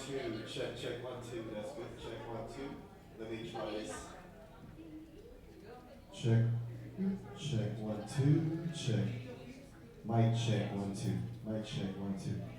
two. Check 1 2. That's good. Check 1 2. Let me try this. Check. Check 1 2. Check. Mic check 1 2. Mic check 1 2.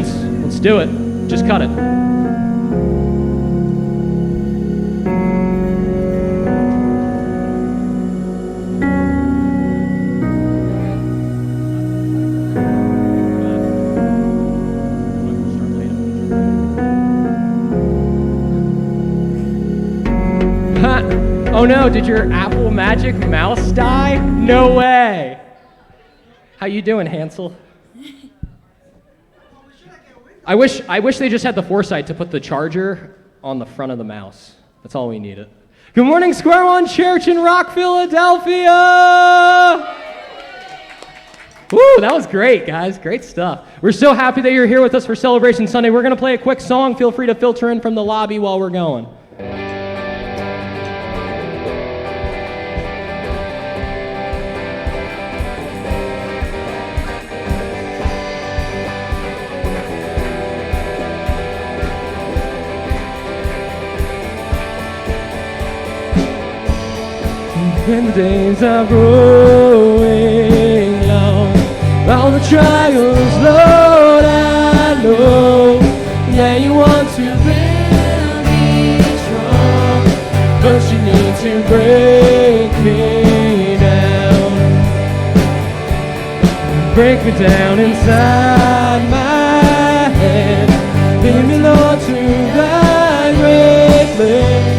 Vince. Let's do it. Just cut it. Oh no, did your Apple Magic Mouse die? No way. How you doing, Hansel? I wish they just had the foresight to put the charger on the front of the mouse. That's all we needed. Good morning, Square One Church in Rock, Philadelphia! Woo, that was great, guys. Great stuff. We're so happy that you're here with us for Celebration Sunday. We're going to play a quick song. Feel free to filter in from the lobby while we're going. When the days are growing long, all the trials, Lord, I know, yeah, you want to build me strong, but you need to break me down. Break me down inside my head, lead me, Lord, to thy great place.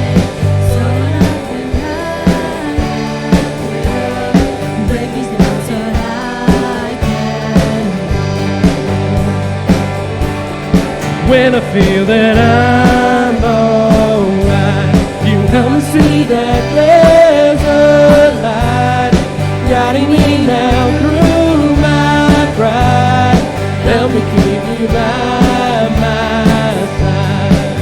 When I feel that I'm alright, you help me see that there's a light guiding me now through my pride. Help me keep you by my side.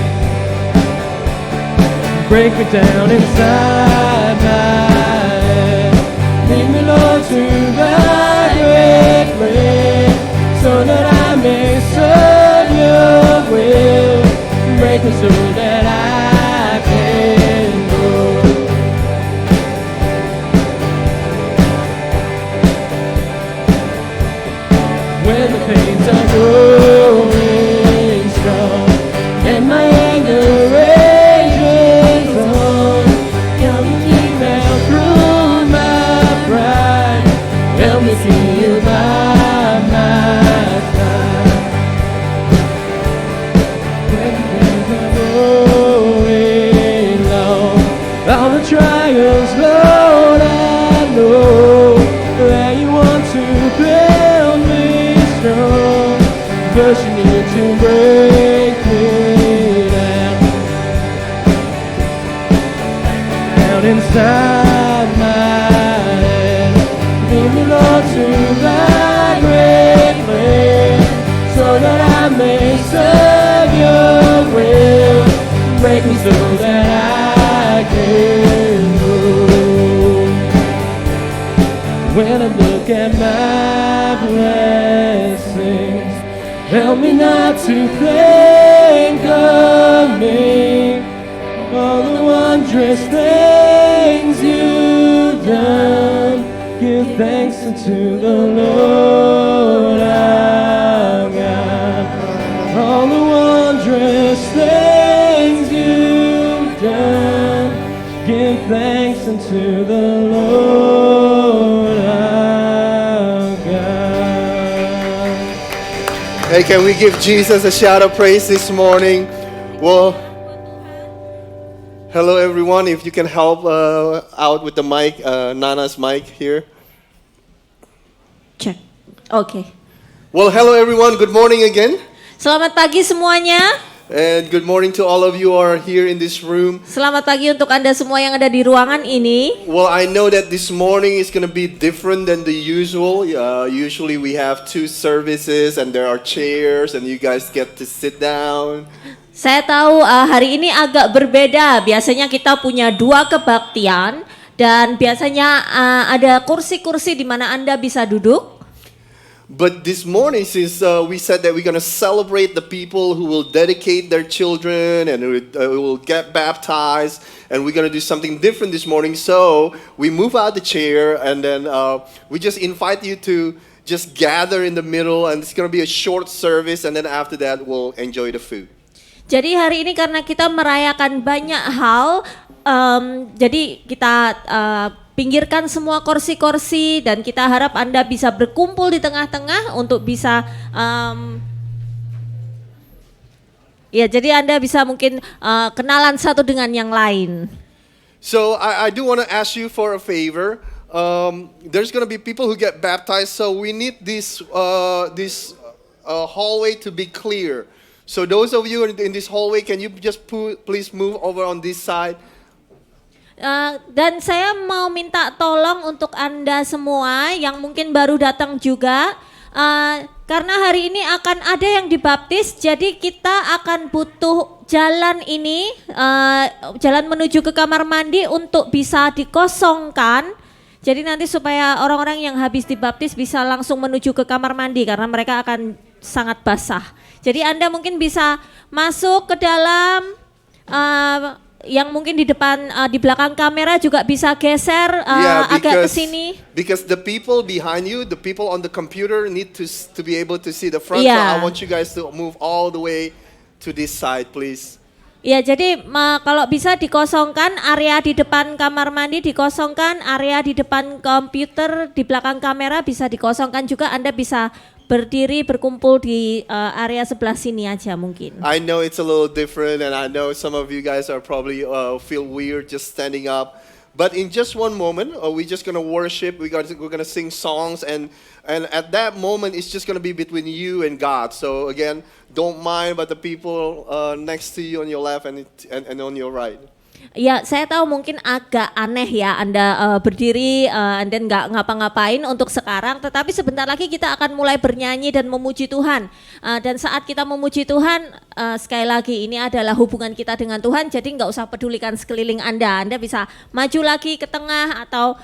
Break me down inside my head. Lead me, Lord, to thy great place, so that I may serve your will. Break me so that I can go. When the pains are growing strong and my anger rages on, help me keep now through my pride. Help me see you by my side. When the days are growing long, all the trials, Lord, I know that you want to build me strong, but you need to break me down inside my head. Lead me, Lord, to thy great place, so that I may serve your will. Break me so that I can go. When I look at my blessings, help me not to think of me, all the wondrous things you've done. Give thanks unto the Lord our God. All the wondrous things you've done. Give thanks unto the Lord our God. Hey, can we give Jesus a shout of praise this morning? Well, hello everyone. If you can help out with the mic, Nana's mic here. Cek. Oke. Well, hello everyone. Good morning again. Selamat pagi semuanya. And good morning to all of you who are here in this room. Selamat pagi untuk Anda semua yang ada di ruangan ini. Well, I know that this morning is going to be different than the usual. Usually we have 2 services and there are chairs and you guys get to sit down. Saya tahu hari ini agak berbeda. Biasanya kita punya 2 kebaktian dan biasanya ada kursi-kursi di mana Anda bisa duduk. But this morning, since we said that we're going to celebrate the people who will dedicate their children and who will get baptized, and we're going to do something different this morning, so we move out the chair and then we just invite you to just gather in the middle, and it's going to be a short service, and then after that we'll enjoy the food. Jadi hari ini karena kita merayakan banyak hal, jadi kita pinggirkan semua kursi-kursi dan kita harap Anda bisa berkumpul di tengah-tengah untuk bisa ya jadi Anda bisa mungkin kenalan satu dengan yang lain. So I do want to ask you for a favor. There's going to be people who get baptized, so we need this hallway to be clear. So those of you in this hallway, can you just please move over on this side? Dan saya mau minta tolong untuk Anda semua yang mungkin baru datang juga, karena hari ini akan ada yang dibaptis, jadi kita akan butuh jalan ini, jalan menuju ke kamar mandi untuk bisa dikosongkan. Jadi nanti supaya orang-orang yang habis dibaptis bisa langsung menuju ke kamar mandi karena mereka akan sangat basah. Jadi Anda mungkin bisa masuk ke dalam, yang mungkin di depan, di belakang kamera juga bisa geser agak ke sini. Because the people behind you, the people on the computer need to be able to see the front. So Yeah. I want you guys to move all the way to this side, please. Ya, jadi kalau bisa dikosongkan area di depan kamar mandi, dikosongkan area di depan komputer, di belakang kamera bisa dikosongkan juga. Anda bisa berdiri berkumpul di area sebelah sini aja mungkin. I know it's a little different, and I know some of you guys are probably feel weird just standing up. But in just one moment, we're just gonna worship. We're gonna sing songs, and at that moment, it's just gonna be between you and God. So again, don't mind about the people next to you on your left and on your right. Ya, saya tahu mungkin agak aneh ya Anda berdiri dan nggak ngapa-ngapain untuk sekarang, tetapi sebentar lagi kita akan mulai bernyanyi dan memuji Tuhan. Dan saat kita memuji Tuhan, sekali lagi ini adalah hubungan kita dengan Tuhan, jadi nggak usah pedulikan sekeliling Anda. Anda bisa maju lagi ke tengah atau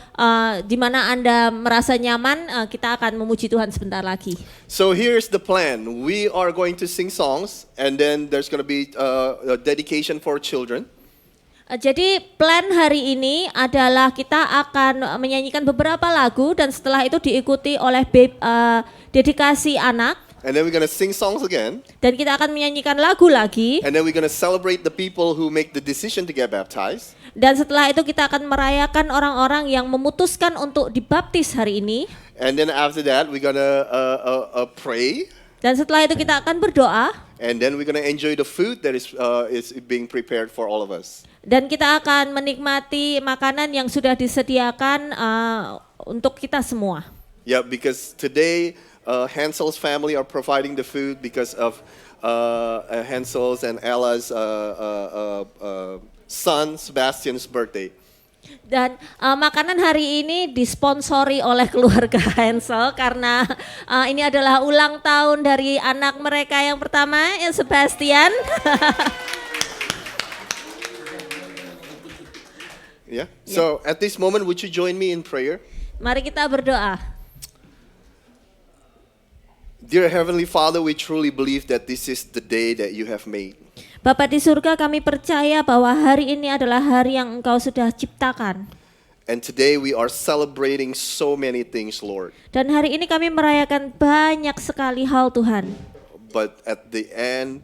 di mana Anda merasa nyaman, kita akan memuji Tuhan sebentar lagi. So here's the plan. We are going to sing songs, and then there's going to be a dedication for children. Jadi plan hari ini adalah kita akan menyanyikan beberapa lagu dan setelah itu diikuti oleh dedikasi anak. And then we're going to sing songs again. Dan kita akan menyanyikan lagu lagi. And then we're going to celebrate the people who make the decision to get baptized. Dan setelah itu kita akan merayakan orang-orang yang memutuskan untuk dibaptis hari ini. And then after that, we're going to pray. Dan setelah itu kita akan berdoa. And then we're going to enjoy the food that is being prepared for all of us. Dan kita akan menikmati makanan yang sudah disediakan untuk kita semua. Yeah, because today Hansel's family are providing the food because of Hansel's and Ella's son Sebastian's birthday. Dan makanan hari ini disponsori oleh keluarga Hansel karena ini adalah ulang tahun dari anak mereka yang pertama, yang Sebastian. Yeah. So at this moment, would you join me in prayer? Mari kita berdoa. Dear Heavenly Father, we truly believe that this is the day that you have made. Bapa di surga, kami percaya bahwa hari ini adalah hari yang Engkau sudah ciptakan. And today we are celebrating so many things, Lord. Dan hari ini kami merayakan banyak sekali hal Tuhan. But at the end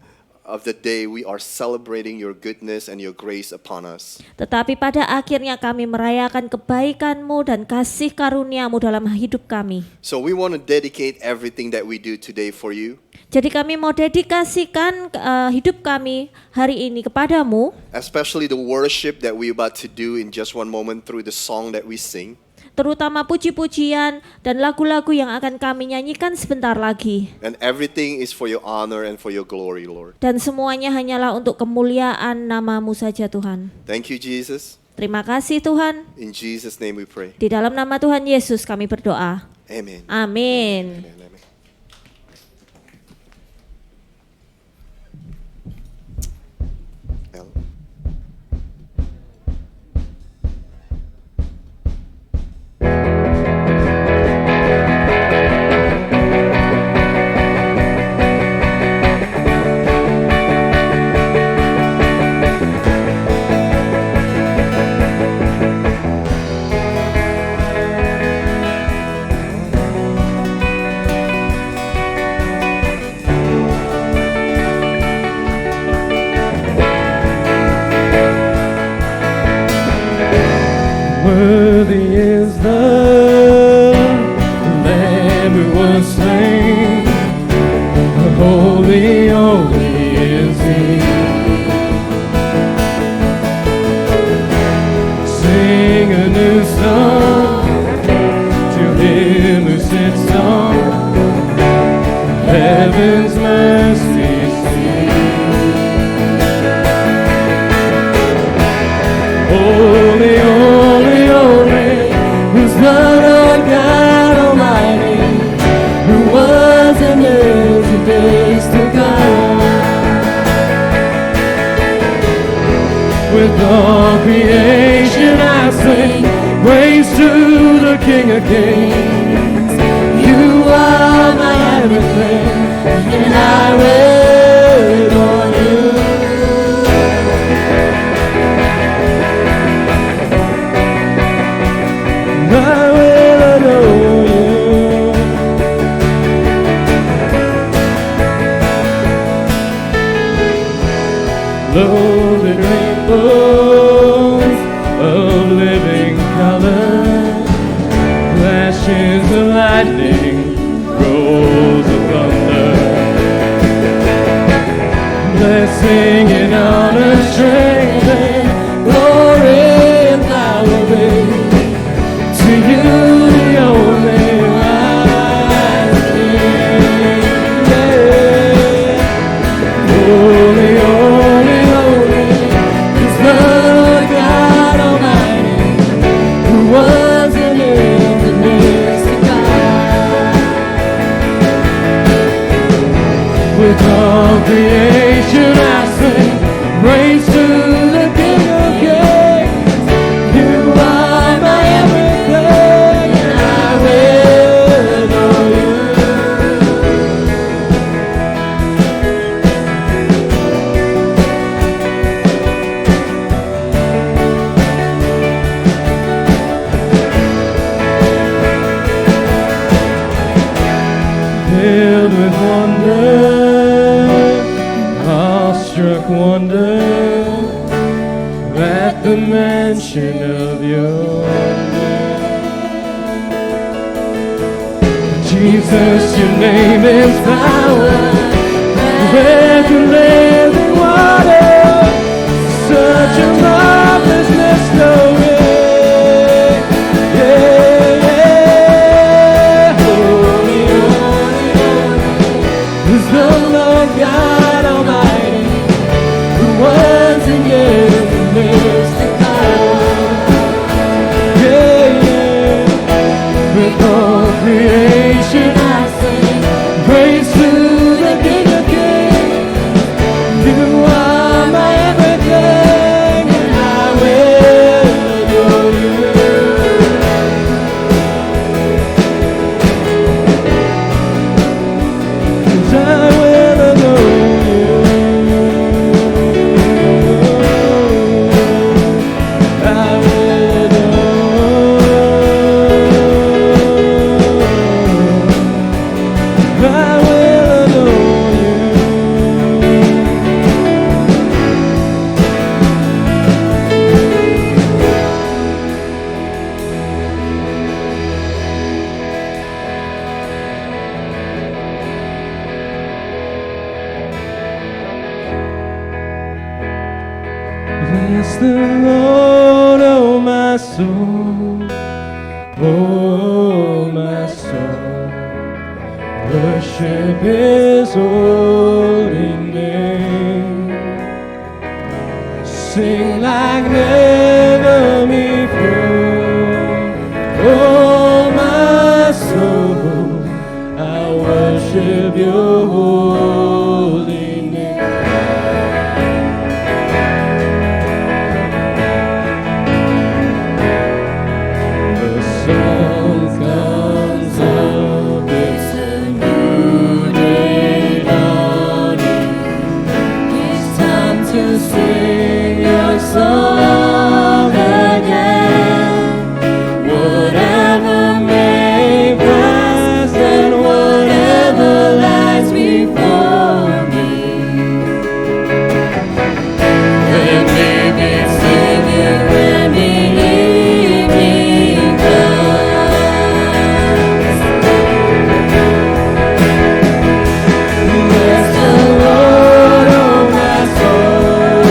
of the day, we are celebrating your goodness and your grace upon us. Tetapi pada akhirnya kami merayakan kebaikan-Mu dan kasih karunia-Mu dalam hidup kami. So we want to dedicate everything that we do today for you. Jadi kami mau dedikasikan hidup kami hari ini kepadamu. Especially the worship that we're about to do in just one moment through the song that we sing. Terutama puji-pujian dan lagu-lagu yang akan kami nyanyikan sebentar lagi. And everything is for your honor and for your glory, Lord. Dan semuanya hanyalah untuk kemuliaan nama-Mu saja Tuhan. Thank you, Jesus. Terima kasih Tuhan. In Jesus' name we pray. Di dalam nama Tuhan Yesus kami berdoa. Amen. Amin. Amen, amen. With all creation I sing praise to the King of Kings. You are my everything, and I wait on you. I will adore you. Loaded rainbows of living color, flashes of lightning, rolls of thunder, blessing and honor, strength and glory and power be to you, the only wise King. Yeah. Holy, holy, holy is the Lord God Almighty, who was and is and is to come. With all creation I sing praise to the King of Kings. You are my everything, and I will adore you. Filled with wonder, awestruck wonder, at the mention of your name. Jesus, your name is power, where to live in water, such a marvelous mystery. Yeah, yeah. Holy, holy, holy is the Lord God Almighty, who was and is and is to come. Yeah, yeah. With all creation I sing praise to the King of Kings. You are my everything, and I will adore you. And I will adore you. I will adore. I will adore you. Bless the Lord, oh my soul, oh my soul. Worship His holy name. Sing like never before. Oh my soul, I worship Your holy name. The sun comes up, it's a new day dawning. It's time to sing your song again. Whatever may pass and whatever lies before me, let me be singing when the evening comes. Bless the Lord, oh my soul,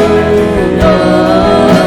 Lord.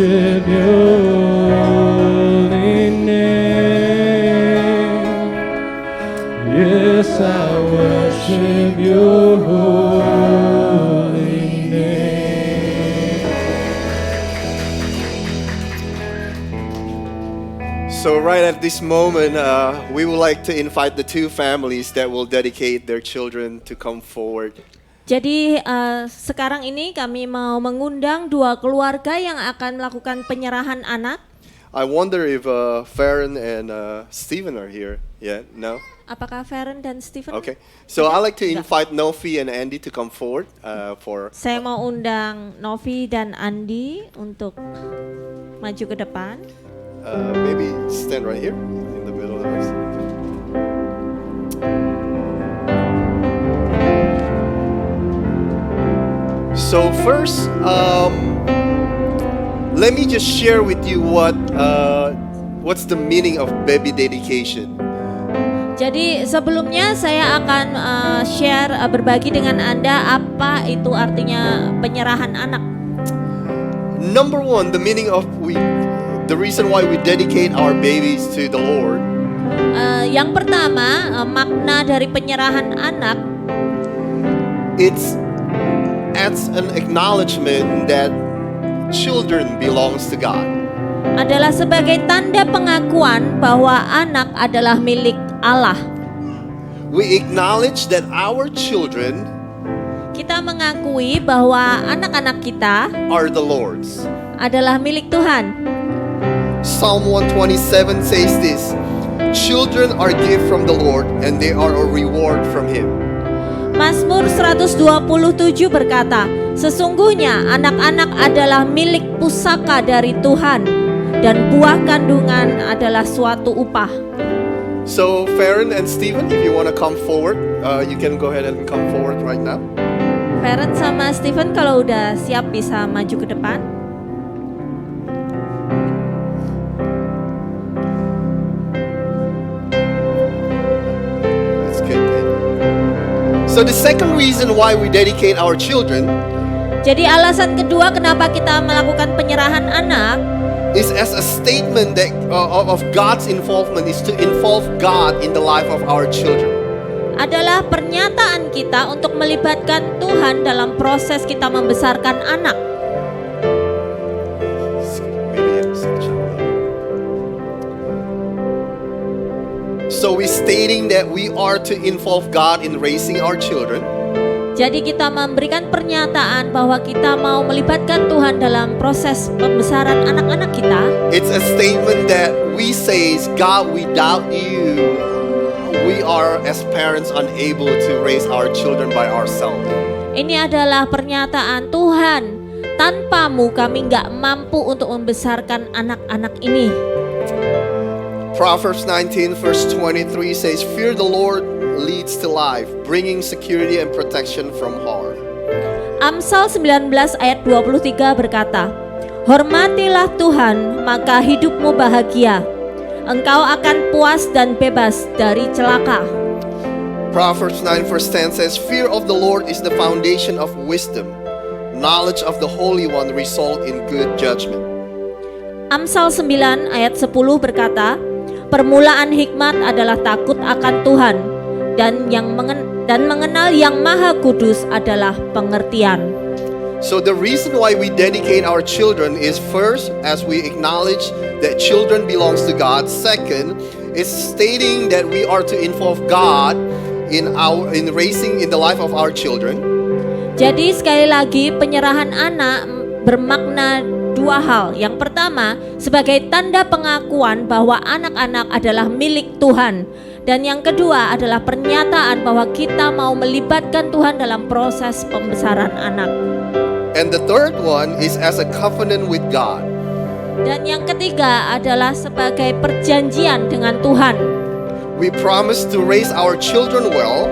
worship your holy name. Yes, I worship your holy name. So right at this moment, we would like to invite the two families that will dedicate their children to come forward. Jadi sekarang ini kami mau mengundang dua keluarga yang akan melakukan penyerahan anak. I wonder if Farron and Stephen are here yet. No? Apakah Farron dan Stephen? Okay. So I'd like to invite Novi and Andy to come forward for. Saya mau undang Novi dan Andi untuk maju ke depan. Maybe stand right here in the middle of us. So first, let me just share with you what's the meaning of baby dedication. Jadi sebelumnya saya akan share berbagi dengan Anda apa itu artinya penyerahan anak. Number one, the reason why we dedicate our babies to the Lord. Yang pertama, makna dari penyerahan anak. It's as an acknowledgement that children belongs to God. Adalah sebagai tanda pengakuan bahwa anak adalah milik Allah. We acknowledge that our children Kita mengakui bahwa anak-anak kita are the Lord's. adalah milik Tuhan. Psalm 127 says this, children are gift from the Lord and they are a reward from Him. Mazmur 127 berkata, sesungguhnya anak-anak adalah milik pusaka dari Tuhan dan buah kandungan adalah suatu upah. So Farron and Stephen, if you want to come forward, you can go ahead and come forward right now. Farron sama Stephen kalau udah siap bisa maju ke depan. That's good. So the second reason why we dedicate our children Jadi alasan kedua kenapa kita melakukan penyerahan anak is as a statement that of God's involvement, is to involve God in the life of our children. adalah pernyataan kita untuk melibatkan Tuhan dalam proses kita membesarkan anak. So we're stating that we are to involve God in raising our children. Jadi kita memberikan pernyataan bahwa kita mau melibatkan Tuhan dalam proses pembesaran anak-anak kita. It's a statement that we say, God, without you, we are as parents unable to raise our children by ourselves. Ini adalah pernyataan Tuhan, tanpamu kami nggak mampu untuk membesarkan anak-anak ini. Proverbs 19 verse 23 says, fear the Lord leads to life, bringing security and protection from harm. Amsal 19 ayat 23 berkata, hormatilah Tuhan, maka hidupmu bahagia. Engkau akan puas dan bebas dari celaka. Proverbs 9 verse 10 says, fear of the Lord is the foundation of wisdom. Knowledge of the Holy One result in good judgment. Amsal 9 ayat 10 berkata, permulaan hikmat adalah takut akan Tuhan, dan mengenal yang Maha Kudus adalah pengertian. So the reason why we dedicate our children is first, as we acknowledge that children belongs to God. Second, is stating that we are to involve God in raising in the life of our children. Jadi sekali lagi penyerahan anak bermakna dua hal. Yang pertama, sebagai tanda pengakuan bahwa anak-anak adalah milik Tuhan. Dan yang kedua adalah pernyataan bahwa kita mau melibatkan Tuhan dalam proses pembesaran anak. And the third one is as a covenant with God. Dan yang ketiga adalah sebagai perjanjian dengan Tuhan. We promise to raise our children well.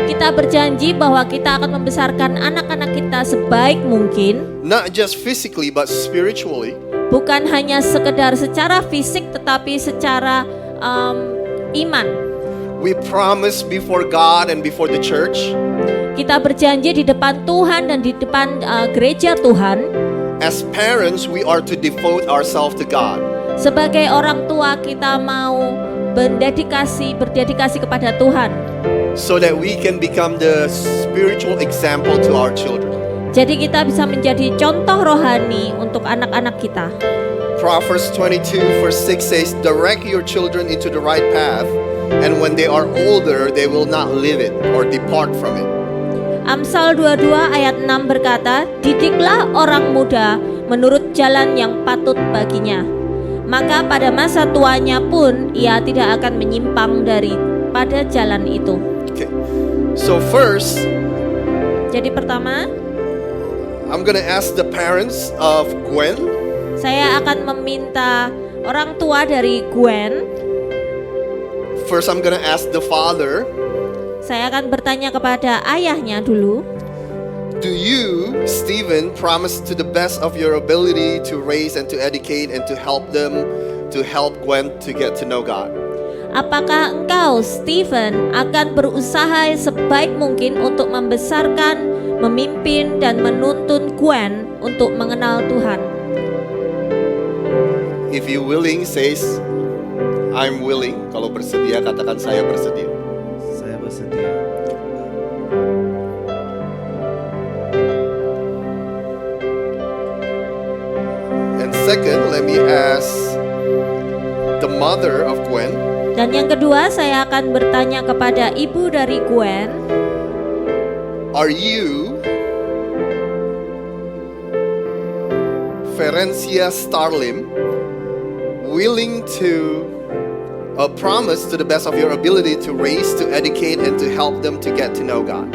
Kita berjanji bahwa kita akan membesarkan anak-anak kita sebaik mungkin. Not just physically but spiritually. Bukan hanya sekedar secara fisik tetapi secara iman. We promise before God and before the church. Kita berjanji di depan Tuhan dan di depan gereja Tuhan. As parents, we are to devote ourselves to God. Sebagai orang tua kita mau berdedikasi kepada Tuhan. So that we can become the spiritual example to our children. Jadi kita bisa menjadi contoh rohani untuk anak-anak kita. Proverbs 22 verse 6 says, direct your children into the right path, and when they are older, they will not leave it or depart from it. Amsal 22 ayat 6 berkata, didiklah orang muda menurut jalan yang patut baginya. Maka pada masa tuanya pun ia tidak akan menyimpang daripada jalan itu. Okay. So first, Jadi pertama, I'm gonna ask the parents of Gwen. saya akan meminta orang tua dari Gwen. First, I'm gonna ask the father. Saya akan bertanya kepada ayahnya dulu. Do you, Stephen, promise to the best of your ability to raise and to educate and to help Gwen to get to know God? Apakah engkau, Stephen, akan berusaha sebaik mungkin untuk membesarkan, memimpin, dan menuntun Gwen untuk mengenal Tuhan? If you willing, says, I'm willing. Kalau bersedia, katakan saya bersedia. Saya bersedia. And second, let me ask the mother of Gwen. Dan yang kedua, saya akan bertanya kepada ibu dari Gwen. Are you, Ferencia Starlim, willing to promise to the best of your ability to raise, to educate, and to help them to get to know God?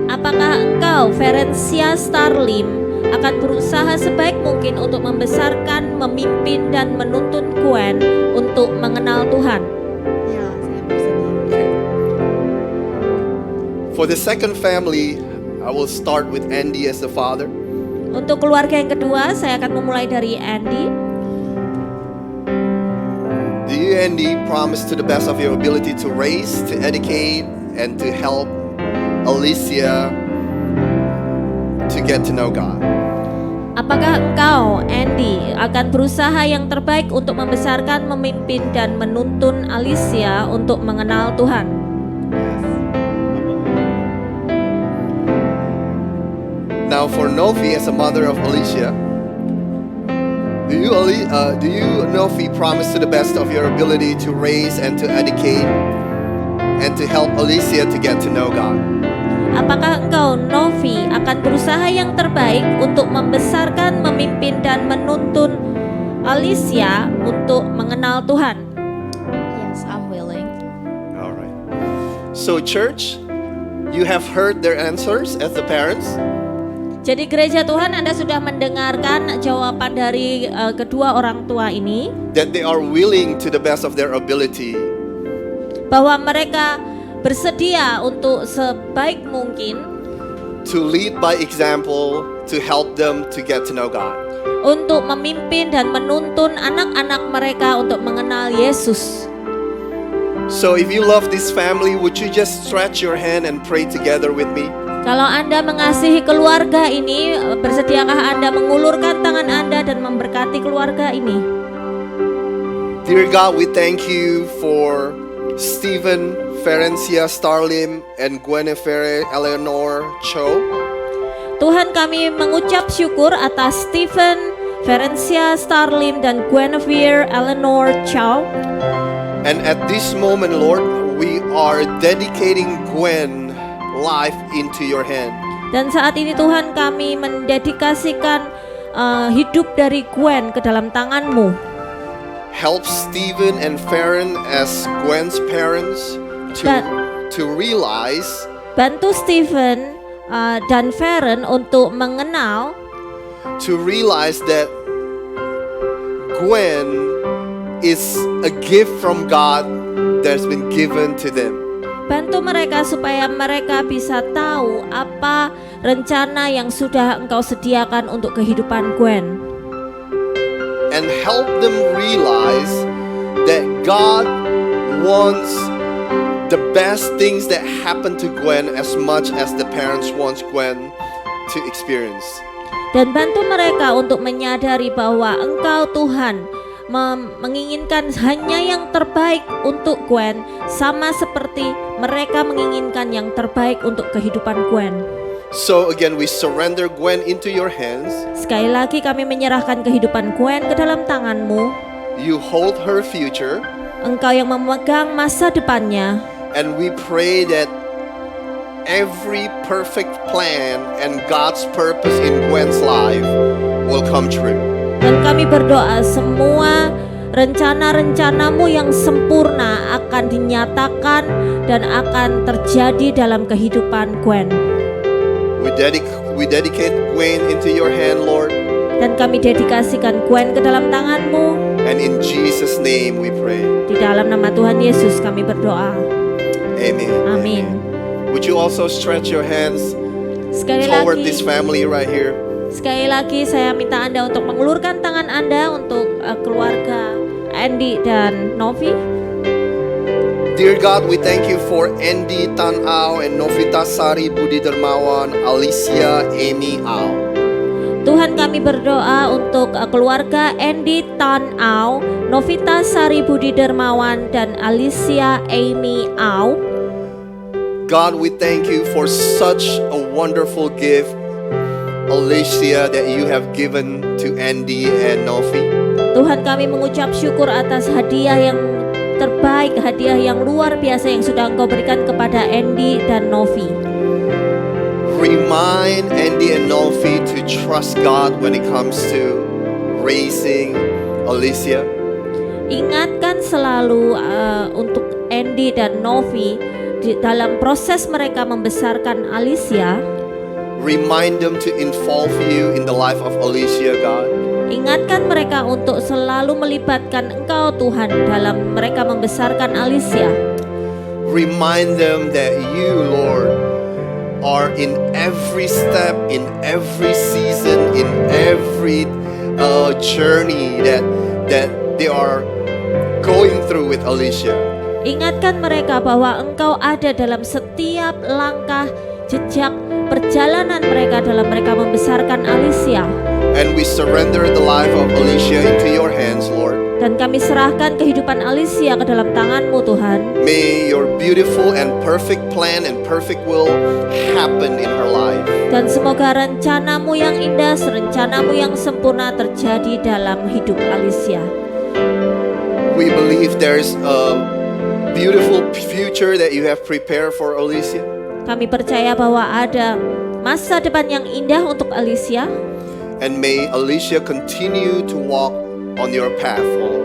Apakah engkau, Ferencia Starlim, akan berusaha sebaik mungkin untuk membesarkan, memimpin, dan menuntun Gwen untuk mengenal Tuhan? Ya, saya bersedia. For the second family, I will start with Andy as the father. Untuk keluarga yang kedua, saya akan memulai dari Andy. Do you, Andy, promise to the best of your ability to raise, to educate, and to help Alicia to get to know God? Apakah engkau, Andy, akan berusaha yang terbaik untuk membesarkan, memimpin, dan menuntun Alicia untuk mengenal Tuhan? Now for Novi as a mother of Alicia, do you Novi promise to the best of your ability to raise and to educate and to help Alicia to get to know God? Apakah engkau, Novi, akan berusaha yang terbaik untuk membesarkan, memimpin, dan menuntun Alicia untuk mengenal Tuhan? Yes, I'm willing. All right. So church, you have heard their answers as the parents. Jadi gereja Tuhan, Anda sudah mendengarkan jawaban dari kedua orang tua ini, That they are willing to the best of their ability bahwa mereka bersedia untuk sebaik mungkin to lead by example, to help them to get to know God. untuk memimpin dan menuntun anak-anak mereka untuk mengenal Yesus. So if you love this family, would you just stretch your hand and pray together with me? Kalau Anda mengasihi keluarga ini, bersediakah Anda mengulurkan tangan Anda dan memberkati keluarga ini? Dear God, we thank you for Stephen, Ferencia Starlim, and Guinevere Eleanor Cho. Tuhan, kami mengucap syukur atas Stephen, Ferencia Starlim, dan Guinevere Eleanor Chow. And at this moment, Lord, we are dedicating Gwen life into your hand. Dan saat ini Tuhan, kami mendedikasikan hidup dari Gwen ke dalam tangan-Mu. Help Stephen and Farron as Gwen's parents to realize Bantu Stephen dan Farron untuk mengenal, that Gwen is a gift from God that's been given to them. bantu mereka supaya mereka bisa tahu apa rencana yang sudah Engkau sediakan untuk kehidupan Gwen. And help them realize that God wants the best things that happen to Gwen as much as the parents want Gwen to experience. dan bantu mereka untuk menyadari bahwa Engkau Tuhan menginginkan hanya yang terbaik untuk Gwen, sama seperti mereka menginginkan yang terbaik untuk kehidupan Gwen. So again, we surrender Gwen into your hands. Sekali lagi kami menyerahkan kehidupan Gwen ke dalam tangan-Mu. You hold her future. Engkau yang memegang masa depannya. And we pray that every perfect plan and God's purpose in Gwen's life will come true. Dan kami berdoa semua rencana-rencana-Mu yang sempurna akan dinyatakan dan akan terjadi dalam kehidupan Gwen. We dedicate Gwen into your hand, Lord. Dan kami dedikasikan Gwen ke dalam tangan-Mu. And in Jesus' name we pray. Di dalam nama Tuhan Yesus kami berdoa. Amen. Amin. Would you also stretch your hands Sekali toward this lagi, family right here? sekali lagi saya minta Anda untuk mengulurkan tangan Anda untuk keluarga Andy dan Novi. Dear God, we thank you for Andy Tan Au and Novita Sari Budi Dermawan, Alicia Amy Au. Tuhan, kami berdoa untuk keluarga Andy Tan Au, Novita Sari Budi Dermawan, dan Alicia Amy Au. God, we thank you for such a wonderful gift, Alicia, that you have given to Andy and Novi. Tuhan, kami mengucap syukur atas hadiah yang terbaik, hadiah yang luar biasa yang sudah Engkau berikan kepada Andy dan Novi. Remind Andy and Novi to trust God when it comes to raising Alicia. Ingatkan selalu untuk Andy dan Novi dalam proses mereka membesarkan Alicia. Remind them to involve you in the life of Alicia, God. Ingatkan mereka untuk selalu melibatkan Engkau Tuhan dalam mereka membesarkan Alicia. Remind them that you, Lord, are in every step, in every season, in every journey that they are going through with Alicia. Ingatkan mereka bahwa Engkau ada dalam setiap langkah jejak perjalanan mereka dalam mereka membesarkan Alicia. And we surrender the life of Alicia into your hands, Lord. Dan kami serahkan kehidupan Alicia ke dalam tangan-Mu, Tuhan. May your beautiful and perfect plan and perfect will happen in her life. Dan semoga rencana-Mu yang indah, rencana-Mu yang sempurna terjadi dalam hidup Alicia. We believe there's a beautiful future that you have prepared for Alicia. Kami percaya bahwa ada masa depan yang indah untuk Alicia. And may Alicia continue to walk on your path, Lord.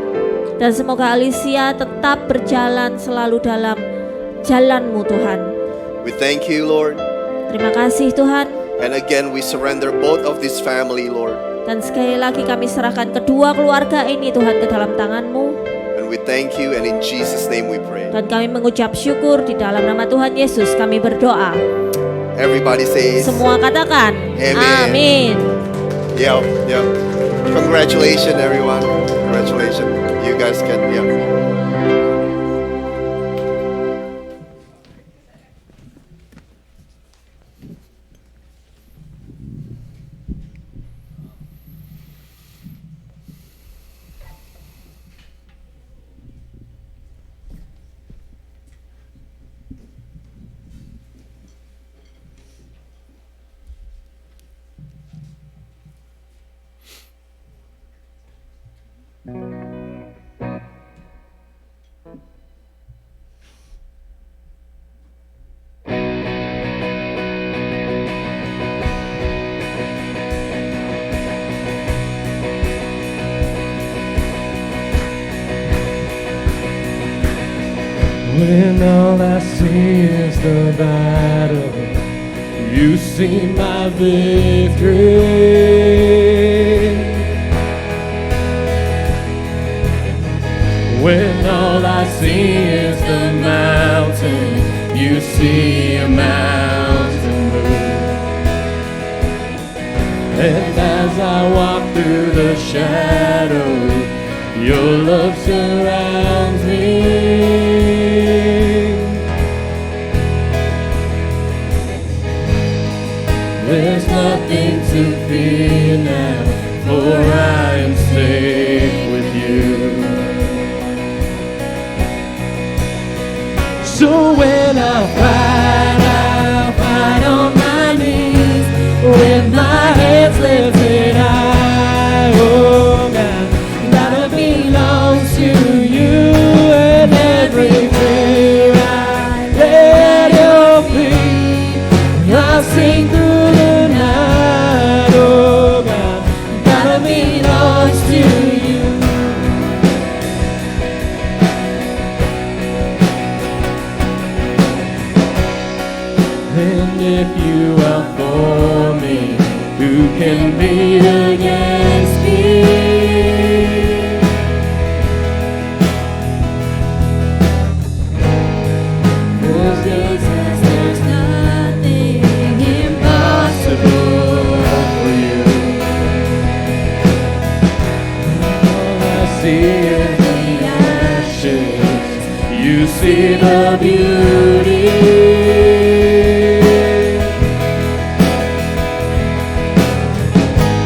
Dan semoga Alicia tetap berjalan selalu dalam jalan-Mu, Tuhan. We thank you, Lord. Terima kasih, Tuhan. And again, we surrender both of this family, Lord. Dan sekali lagi kami serahkan kedua keluarga ini, Tuhan, ke dalam tangan-Mu. And we thank you, and in Jesus' name we pray. Dan kami mengucap syukur di dalam nama Tuhan Yesus kami berdoa. Everybody says, Semua katakan, Amen. amin. Yep. Congratulations, everyone. Congratulations. You guys can, When all I see is the battle, you see my victory. When all I see is the mountain, you see a mountain move. And as I walk through the shadow, your love surrounds me. There's nothing to fear. So when I fight on my knees with my hands lifted high. Oh God, that belongs to you, and every prayer I lay at your feet, I'll sing through the night. Oh God, that belongs to you. And if you are for me, who can be against me? There's nothing impossible for you. All I see is the ashes. You see the beauty.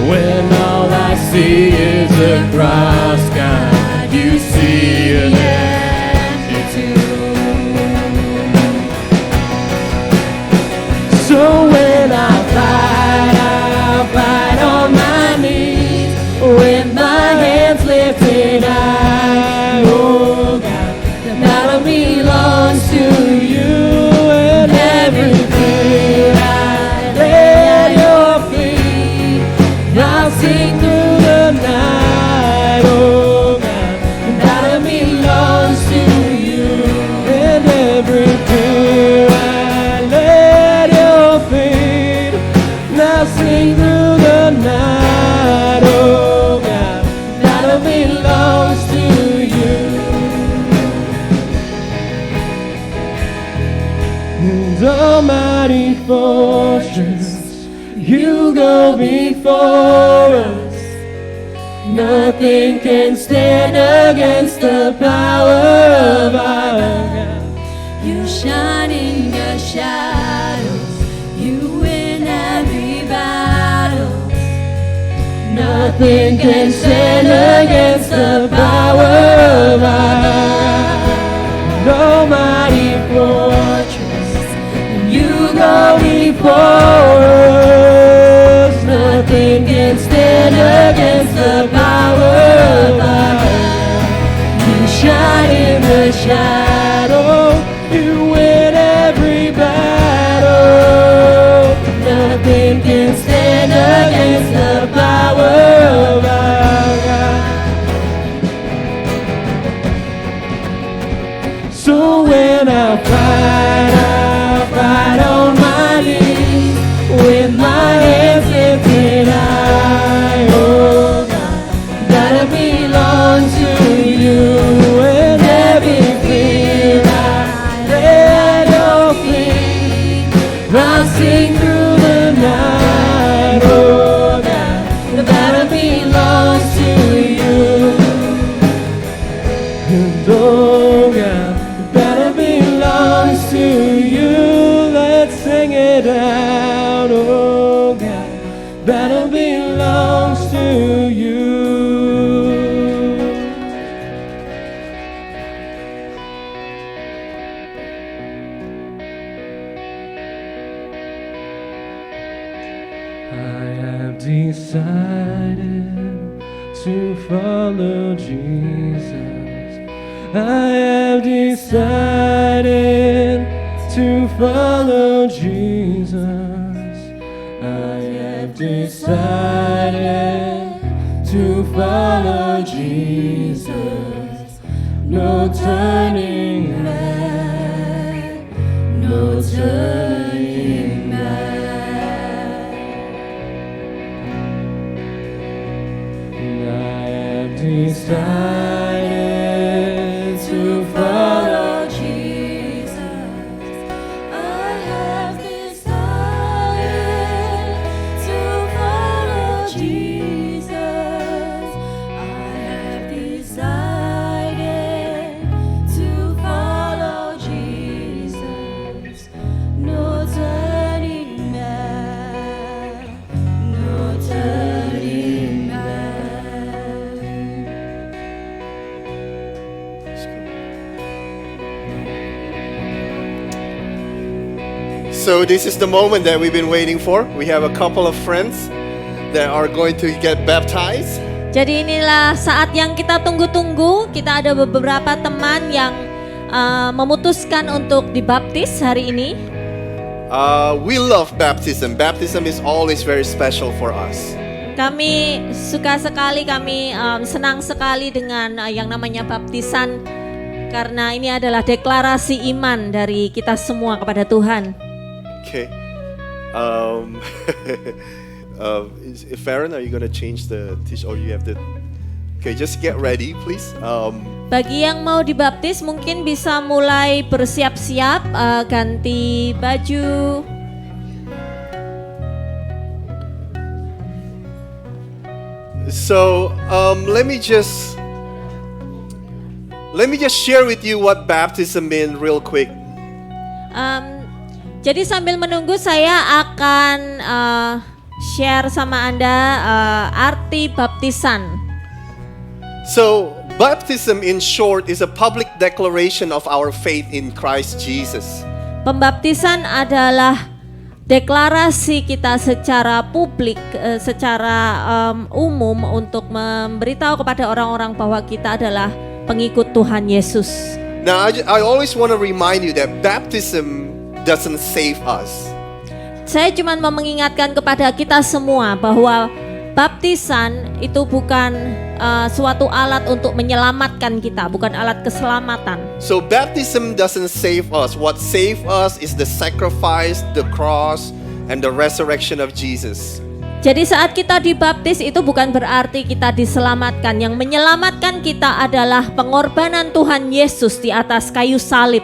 When all I see is a cross, God, you see an empty tomb. So when I fight on my knees with my hands lifted high. Oh God, the battle belongs to you, and everything I lay at your feet, I'll sing through the night. Oh God, the battle belongs to you, and everything I lay at your feet, I'll sing through the night. Oh God, the battle belongs to you. And almighty fortress, you go before us. Nothing can stand against the power of our God. You shine in the shadows, you win every battle. Nothing can stand against the power of our God. Almighty fortress, you go before us. Nothing can stand against the power of our God. You shine in the shadow, you win every battle. Nothing can stand against the power of our God. So when I fight on my knees with my hands lifted high. Oh God, that belongs to you, and every fear I lay at your feet, I'll sing through the night. Oh God, that belongs to you, and oh God, that belongs to you. Let's sing it out. Oh God, that belongs to you. I have decided to follow Jesus. I have decided to follow Jesus. I have decided to follow Jesus. No turning back, no turning back. I have decided to follow Jesus. I have decided to follow Jesus. I have decided to follow Jesus. No So this is the moment that we've been waiting for. We have a couple of friends that are going to get baptized. Jadi inilah saat yang kita tunggu-tunggu. Kita ada beberapa teman yang memutuskan untuk dibaptis hari ini. We love baptism. Baptism is always very special for us. Kami suka sekali, kami senang sekali dengan yang namanya baptisan. Karena ini adalah deklarasi iman dari kita semua kepada Tuhan. Okay. Farron, are you gonna change the teach or you have the? Okay, just get ready, please. Bagi yang mau dibaptis mungkin bisa mulai bersiap-siap, ganti baju. So let me just share with you what baptism means real quick. Jadi sambil menunggu saya akan share sama Anda arti baptisan. So baptism in short is a public declaration of our faith in Christ Jesus. Pembaptisan adalah deklarasi kita secara publik, secara umum untuk memberitahu kepada orang-orang bahwa kita adalah pengikut Tuhan Yesus. Now I always want to remind you that baptism doesn't save us. Saya cuma mau mengingatkan kepada kita semua bahwa baptisan itu bukan suatu alat untuk menyelamatkan kita, bukan alat keselamatan. So baptism doesn't save us. What save us is the sacrifice, the cross, and the resurrection of Jesus. Jadi saat kita dibaptis itu bukan berarti kita diselamatkan. Yang menyelamatkan kita adalah pengorbanan Tuhan Yesus di atas kayu salib.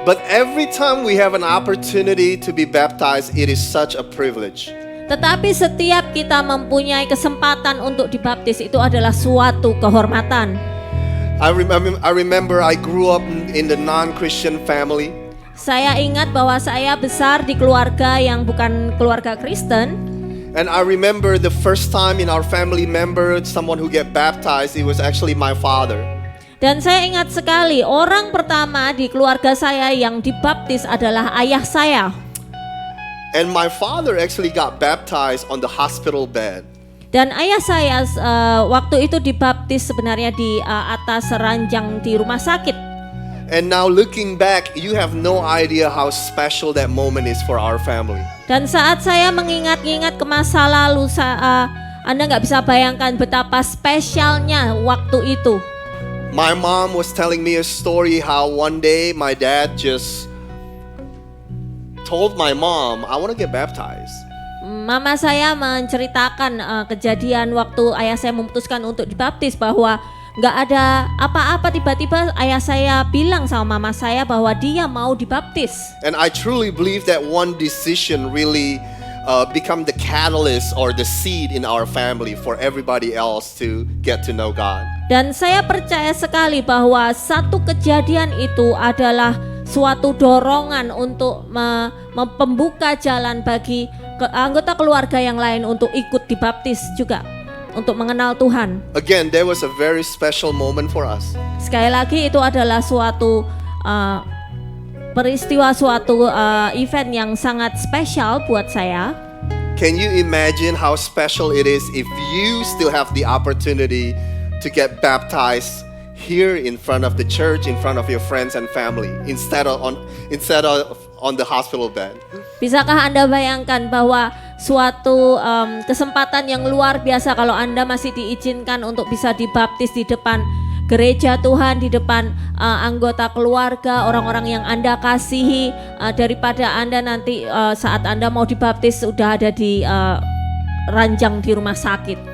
But every time we have an opportunity to be baptized, it is such a privilege. Tetapi setiap kita mempunyai kesempatan untuk dibaptis itu adalah suatu kehormatan. I remember I grew up in the non-Christian family. Saya ingat bahwa saya besar di keluarga yang bukan keluarga Kristen. And I remember the first time in our family member, someone who get baptized, it was actually my father. Dan saya ingat sekali orang pertama di keluarga saya yang dibaptis adalah ayah saya. And my father actually got baptized on the hospital bed. Dan ayah saya waktu itu dibaptis sebenarnya di atas ranjang di rumah sakit. And now looking back, you have no idea how special that moment is for our family. Dan saat saya mengingat-ingat ke masa lalu, Anda nggak bisa bayangkan betapa spesialnya waktu itu. My mom was telling me a story how one day my dad just told my mom, I want to get baptized. Mama saya menceritakan kejadian waktu ayah saya memutuskan untuk dibaptis, bahwa nggak ada apa-apa, tiba-tiba ayah saya bilang sama mama saya bahwa dia mau dibaptis. And I truly believe that one decision really become the catalyst or the seed in our family for everybody else to get to know God. Dan saya percaya sekali bahwa satu kejadian itu adalah suatu dorongan untuk membuka jalan bagi anggota keluarga yang lain untuk ikut dibaptis juga, untuk mengenal Tuhan. Again, there was a very special moment for us. Sekali lagi itu adalah suatu peristiwa, suatu event yang sangat spesial buat saya. Can you imagine how special it is if you still have the opportunity to get baptized here in front of the church, in front of your friends and family, instead of on the hospital bed? Bisakah Anda bayangkan bahwa suatu kesempatan yang luar biasa kalau Anda masih diizinkan untuk bisa dibaptis di depan gereja Tuhan, di depan anggota keluarga, orang-orang yang Anda kasihi, daripada Anda nanti saat Anda mau dibaptis sudah ada di ranjang di rumah sakit.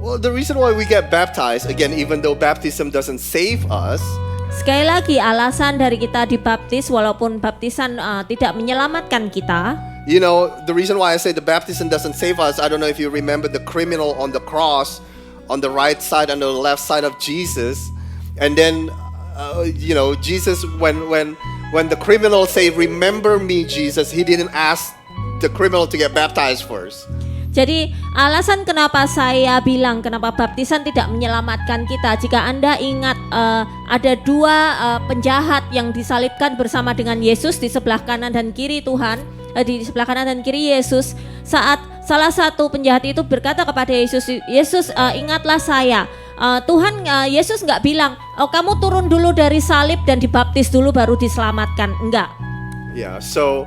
Well, the reason why we get baptized, again, even though baptism doesn't save us, sekali lagi alasan dari kita dibaptis walaupun baptisan tidak menyelamatkan kita. you know, the reason why I say the baptism doesn't save us, I don't know if you remember the criminal on the cross, on the right side and the left side of Jesus, and then you know, Jesus, when the criminal say, "Remember me, Jesus," he didn't ask the criminal to get baptized first. Jadi alasan kenapa saya bilang kenapa baptisan tidak menyelamatkan kita. Jika Anda ingat ada dua penjahat yang disalibkan bersama dengan Yesus di sebelah kanan dan kiri Tuhan, di sebelah kanan dan kiri Yesus. Saat salah satu penjahat itu berkata kepada Yesus, Yesus ingatlah saya. Tuhan Yesus nggak bilang, oh kamu turun dulu dari salib dan dibaptis dulu baru diselamatkan. Enggak. Yeah, so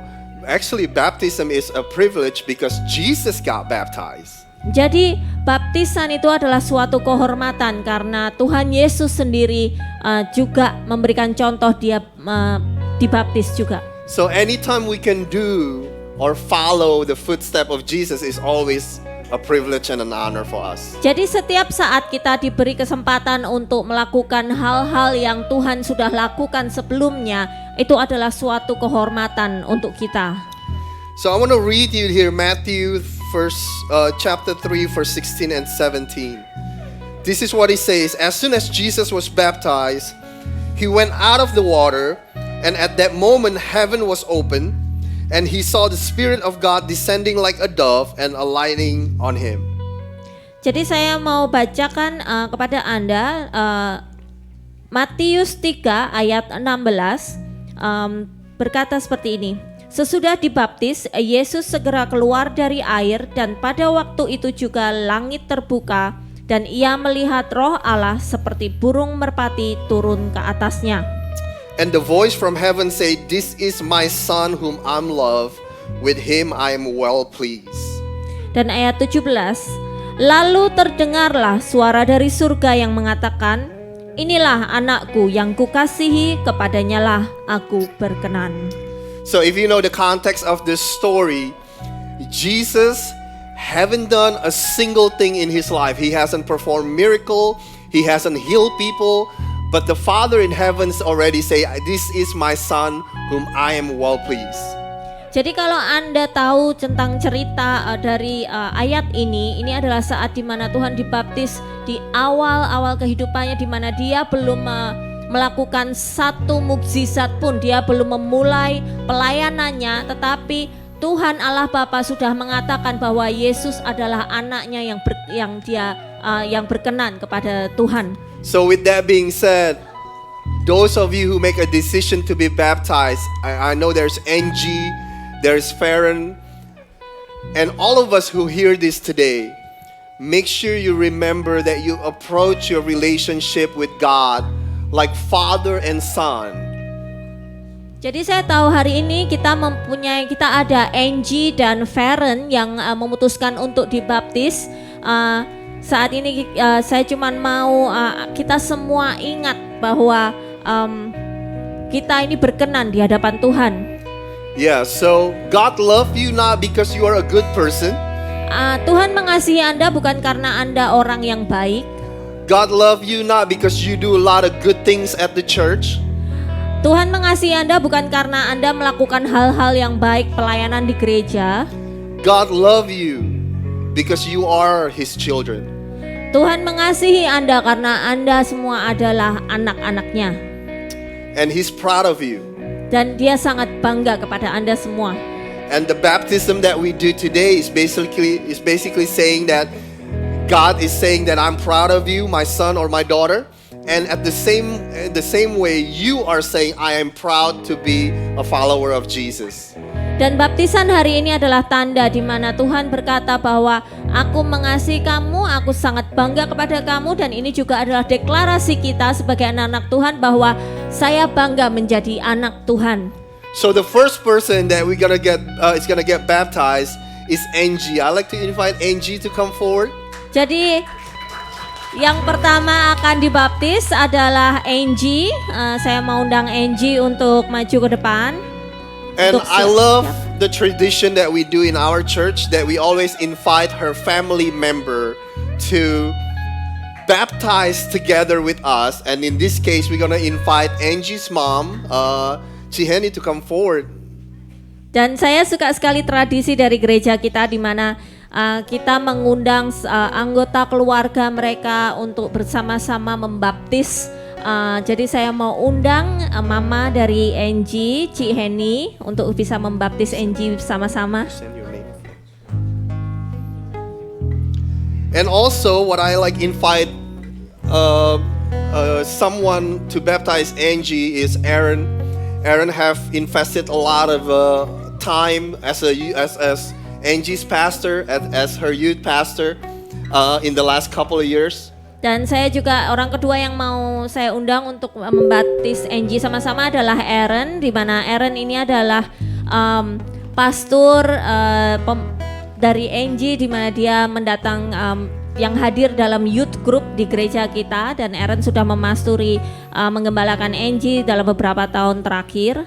actually baptism is a privilege because Jesus got baptized. Jadi baptisan itu adalah suatu kehormatan karena Tuhan Yesus sendiri juga memberikan contoh, dia dibaptis juga. So anytime we can do or follow the footstep of Jesus is always a privilege and an honor for us. Jadi setiap saat kita diberi kesempatan untuk melakukan hal-hal yang Tuhan sudah lakukan sebelumnya, itu adalah suatu kehormatan untuk kita. So I want to read you here Matthew chapter 3 verse 16 and 17. This is what he says. As soon as Jesus was baptized, he went out of the water, and at that moment heaven was opened, and he saw the Spirit of God descending like a dove and alighting on him. Jadi saya mau bacakan kepada Anda Matius 3 ayat 16 berkata seperti ini. Sesudah dibaptis, Yesus segera keluar dari air, dan pada waktu itu juga langit terbuka dan ia melihat Roh Allah seperti burung merpati turun ke atasnya. And the voice from heaven said, "This is my son whom I love, with him I am well pleased." Dan ayat 17, lalu terdengarlah suara dari surga yang mengatakan, inilah anakku yang kukasihi, kepadanya lah aku berkenan. So if you know the context of this story, Jesus haven't done a single thing in his life. He hasn't performed miracle, he hasn't healed people, but the Father in heavens already say, "This is my son whom I am well pleased." Jadi kalau Anda tahu tentang cerita dari ayat ini adalah saat di mana Tuhan dibaptis di awal-awal kehidupannya, di mana dia belum melakukan satu mukjizat pun, dia belum memulai pelayanannya, tetapi Tuhan Allah Bapa sudah mengatakan bahwa Yesus adalah anaknya yang berkenan kepada Tuhan. So with that being said, those of you who make a decision to be baptized, I know there's Angie, there's Farron, and all of us who hear this today, make sure you remember that you approach your relationship with God like father and son. Jadi saya tahu hari ini kita ada Angie dan Farron yang memutuskan untuk dibaptis. Saat ini saya cuma mau kita semua ingat bahwa kita ini berkenan di hadapan Tuhan. Yeah, so God love you not because you are a good person. Tuhan mengasihi Anda bukan karena Anda orang yang baik. God love you not because you do a lot of good things at the church. Tuhan mengasihi Anda bukan karena Anda melakukan hal-hal yang baik pelayanan di gereja. God love you because you are his children. Tuhan mengasihi Anda karena Anda semua adalah anak-anaknya. And he's proud of you. Dan dia sangat bangga kepada Anda semua. And the baptism that we do today is basically saying that God is saying that I'm proud of you, my son or my daughter. And at the same way you are saying I am proud to be a follower of Jesus. Dan baptisan hari ini adalah tanda di mana Tuhan berkata bahwa aku mengasihi kamu, aku sangat bangga kepada kamu, dan ini juga adalah deklarasi kita sebagai anak-anak Tuhan bahwa saya bangga menjadi anak Tuhan. So the first person that is gonna get baptized is Angie. I'd like to invite Angie to come forward. Jadi yang pertama akan dibaptis adalah Angie. Saya mau undang Angie untuk maju ke depan. And I love the tradition that we do in our church, that we always invite her family member to baptize together with us. And in this case, we're gonna invite Angie's mom, Chiheni, to come forward. Dan saya suka sekali tradisi dari gereja kita di mana kita mengundang anggota keluarga mereka untuk bersama-sama membaptis. Jadi saya mau undang mama dari Angie, Chiheni, untuk bisa membaptis Angie bersama-sama. And also, what I like invite someone to baptize Angie is Aaron. Aaron have invested a lot of time as Angie's pastor, as her youth pastor in the last couple of years. Dan saya juga orang kedua yang mau saya undang untuk membaptis Angie sama-sama adalah Aaron, di mana Aaron ini adalah pastor dari Angie, di mana dia mendatang yang hadir dalam youth group di gereja kita, dan Aaron sudah memasturi menggembalakan Angie dalam beberapa tahun terakhir.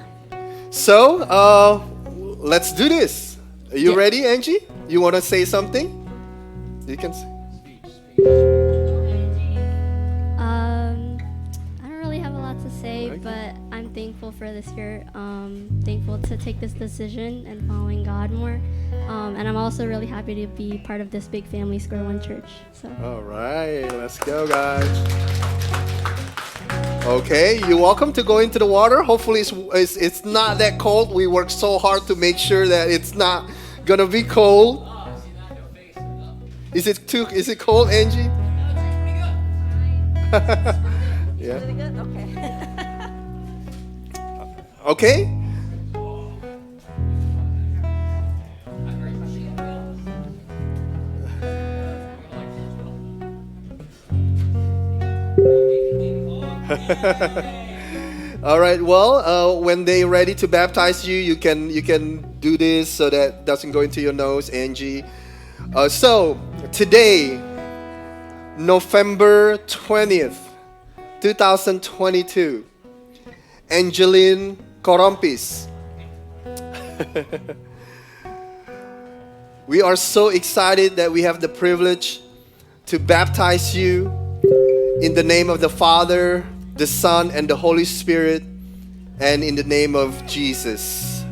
So let's do this. Are you ready, Angie? You want to say something? You can say. I don't really have a lot to say, but I'm thankful for this year. Thankful to take this decision and following God more. And I'm also really happy to be part of this big family, Square One Church. So. All right, let's go, guys. Okay, you're welcome to go into the water. Hopefully it's not that cold. We work so hard to make sure that it's not gonna be cold. Is it cold, Angie? Yeah. Okay. All right. Well, when they're ready to baptize you, you can do this so that doesn't go into your nose, Angie. So today, November 20th, 2022, Angeline Korompis. We are so excited that we have the privilege to baptize you in the name of the Father, the Son, and the Holy Spirit, and in the name of Jesus.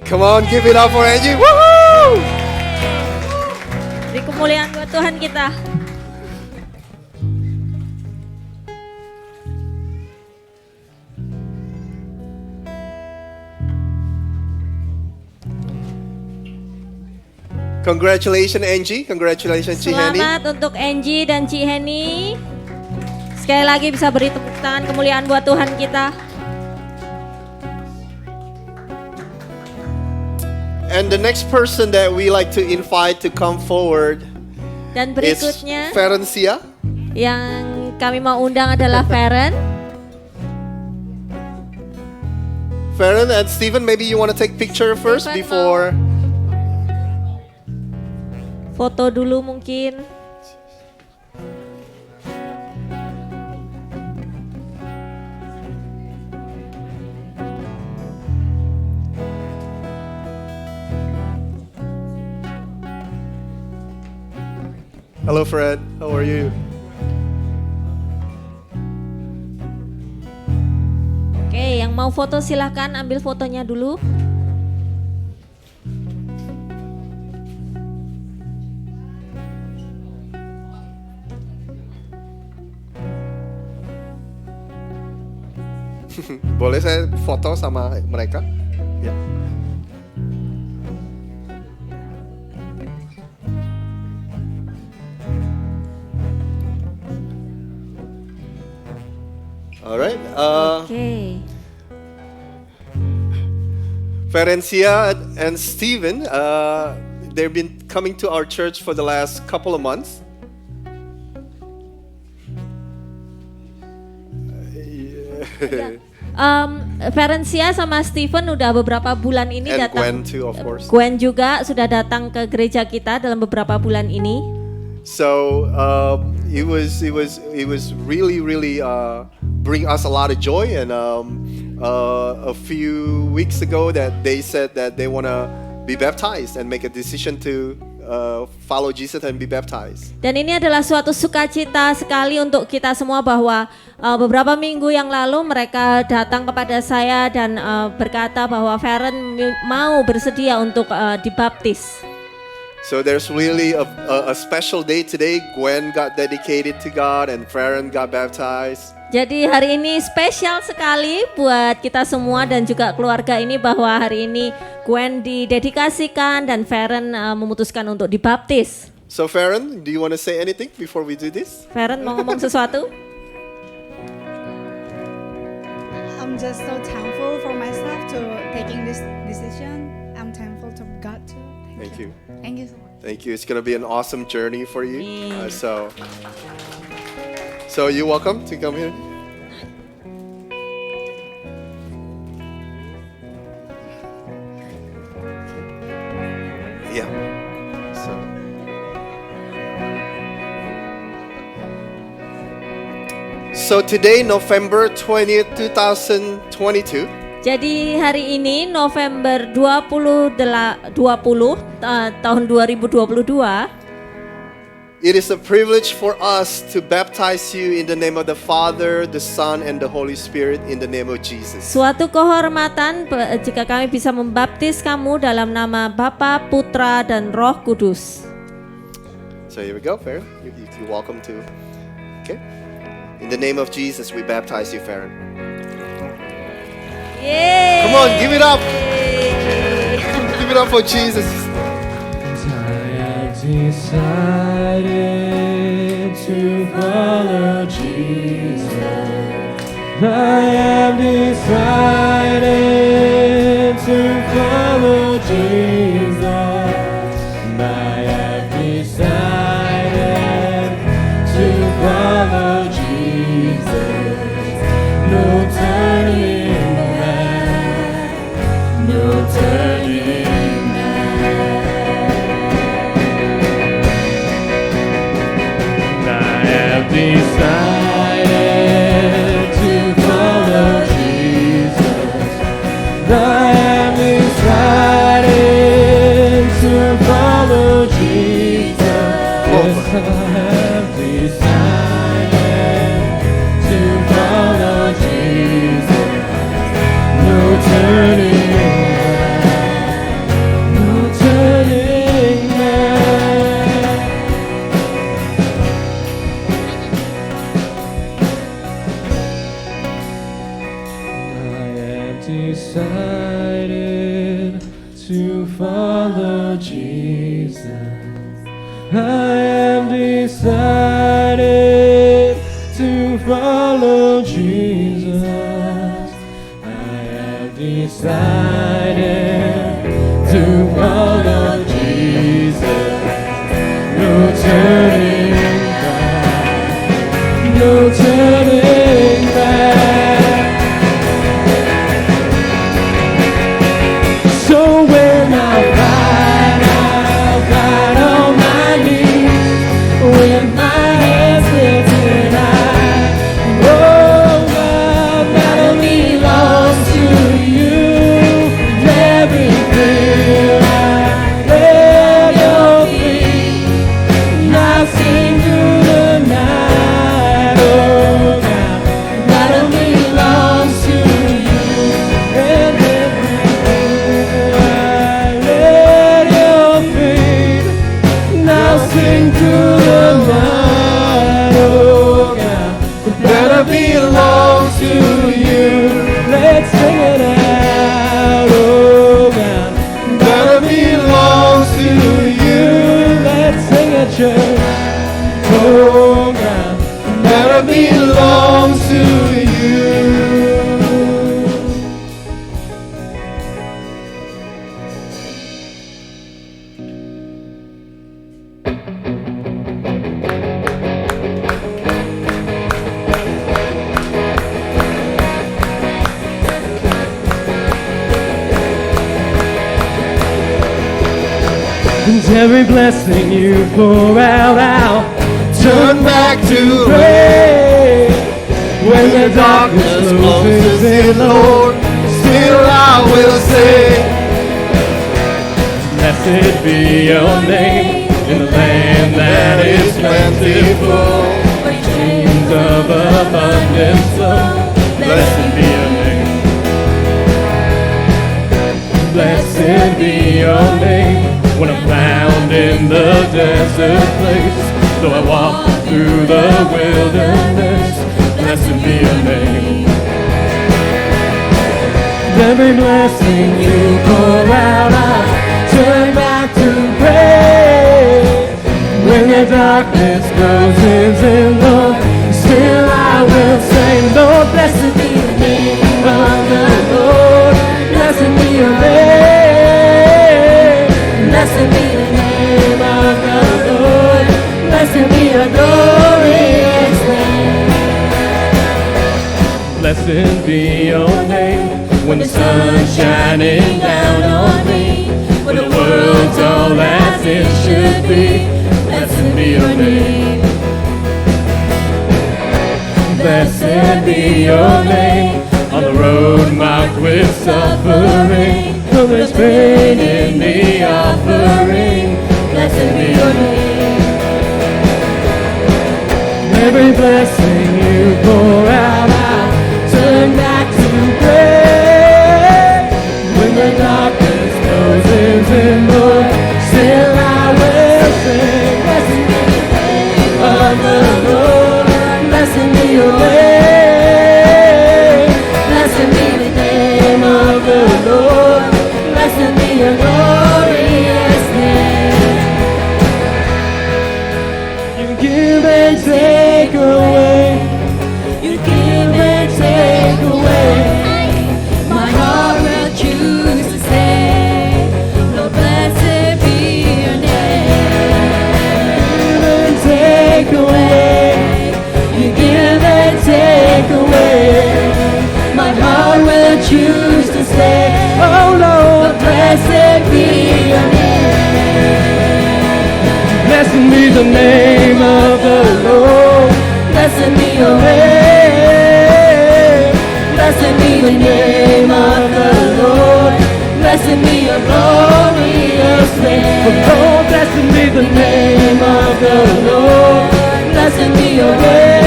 Come on, give it up for Angie. Woohoo! Beri kemuliaan buat Tuhan kita. Congratulations, Angie. Congratulations, Ciheni. Selamat untuk Angie dan Ciheni. Sekali lagi bisa beri tepuk tangan kemuliaan buat Tuhan kita. And the next person that we like to invite to come forward Dan is berikutnya Ferencia. yang kami mau undang adalah Feren. Feren and Stephen, maybe you want to take picture first Stephen before. Foto dulu mungkin. Hello, Fred. How are you? Oke, yang mau foto silahkan ambil fotonya dulu. Boleh saya foto sama mereka? Ya. Alright. Oke. Ferencia and Stephen, they've been coming to our church for the last couple of months. Ferencia sama Stephen udah beberapa bulan ini And datang. Gwen too, of course. Gwen juga sudah datang ke gereja kita dalam beberapa bulan ini. So it was really bring us a lot of joy. And a few weeks ago, that they said that they wanna be baptized and make a decision to follow Jesus and be baptized. Dan ini adalah suatu sukacita sekali untuk kita semua bahwa beberapa minggu yang lalu mereka datang kepada saya dan berkata bahwa Feren mau bersedia untuk dibaptis. So there's really a special day today. Gwen got dedicated to God and Farron got baptized. Jadi hari ini spesial sekali buat kita semua dan juga keluarga ini bahwa hari ini Gwen didedikasikan dan Farron memutuskan untuk dibaptis. So Farron, do you want to say anything before we do this? Farron mau ngomong sesuatu? I'm just so thankful for myself to taking this decision. I'm thankful to God too. Thank you. Thank you so much. Thank you. It's gonna be an awesome journey for you. Amen. So you're welcome to come here. Yeah. So today, November 20th, 2022. Jadi hari ini November 20 tahun 2022. It is a privilege for us to baptize you in the name of the Father, the Son, and the Holy Spirit in the name of Jesus. Suatu kehormatan jika kami bisa membaptis kamu dalam nama Bapa, Putra, dan Roh Kudus. So here we go, Farron. You're welcome to. Okay. In the name of Jesus, we baptize you, Farron. Yay! Come on, give it up. Give it up for Jesus. Decided to follow Jesus. I have decided to follow Jesus. I have decided to follow Jesus. No turning back. No turning decided to follow Jesus. I have decided to follow Jesus. Yes, I have decided to follow Jesus. No turning back. No turning back. Decided to follow Jesus. I have decided to follow Jesus. I have decided to follow Jesus. No turning back. No turning back. So when I fight on my knees, with my hands lifted high, oh, my battle belongs to you. Everything I lay your feet, and I sing through the night, oh, God, battle belongs to you. And sing through the night, oh God, the battle belongs to you. Let's sing it out, oh God, the battle belongs to you. Let's sing it, church, oh God, the battle belongs to you. And every blessing you pour out, I'll turn back to rain. When the darkness closes in, Lord, still I will say, blessed be your name in the land that is plentiful, streams of abundance flow. Blessed be your name. Blessed be your name. When I'm found in in the desert place. Though I walk through the wilderness, blessed be your name. Every blessing you pour out, I turn back to praise. When the darkness closes in, Lord, still I will sing. Lord, blessed be the name of the Lord. Blessed be your name. Blessed be the name of the Lord. Blessed be your glorious name. Blessed be your name. When the sun's shining down on me, when the world's all as it should be, blessed be your name. Blessed be your name. On the road marked with suffering, though there's pain in the offering, blessed be your name. Every blessing you pour out, I turn back to praise. When the darkness closes in, Lord, still I will sing. Blessed be the name of the Lord. Blessed be your name. Blessed be the name of the Lord. Blessed be your glorious name. You give and take away. You give and take away. My heart will choose to say, Lord, blessed be your name. Give and take away. You give and take away. My heart will choose to say, oh Lord, blessed be your name. Blessed be the name of the Lord. Blessed be your name. Blessed be the name of the Lord. Blessed be your glorious name. Oh, blessed be the name of the Lord. Blessed be your name.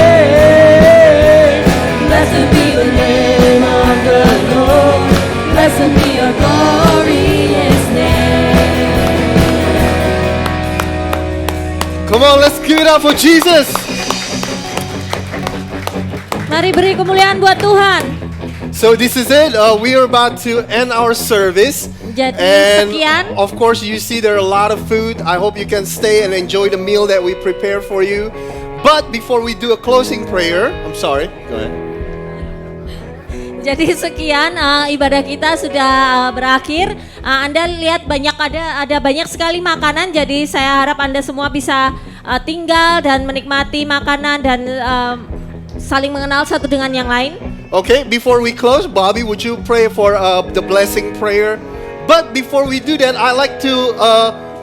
Blessed be the name of the Lord. Blessed be your glorious name. Come on, let's give it up for Jesus. Mari beri kemuliaan buat Tuhan. So this is it. We are about to end our service. Jadi And sekian. of course, you see there are a lot of food. I hope you can stay and enjoy the meal that we prepare for you. But before we do a closing prayer, I'm sorry. Go ahead. Jadi sekian ibadah kita sudah berakhir. Anda lihat ada banyak sekali makanan. Jadi saya harap Anda semua bisa tinggal dan menikmati makanan dan saling mengenal satu dengan yang lain. Okay, before we close, Bobby, would you pray for the blessing prayer? But before we do that, I like to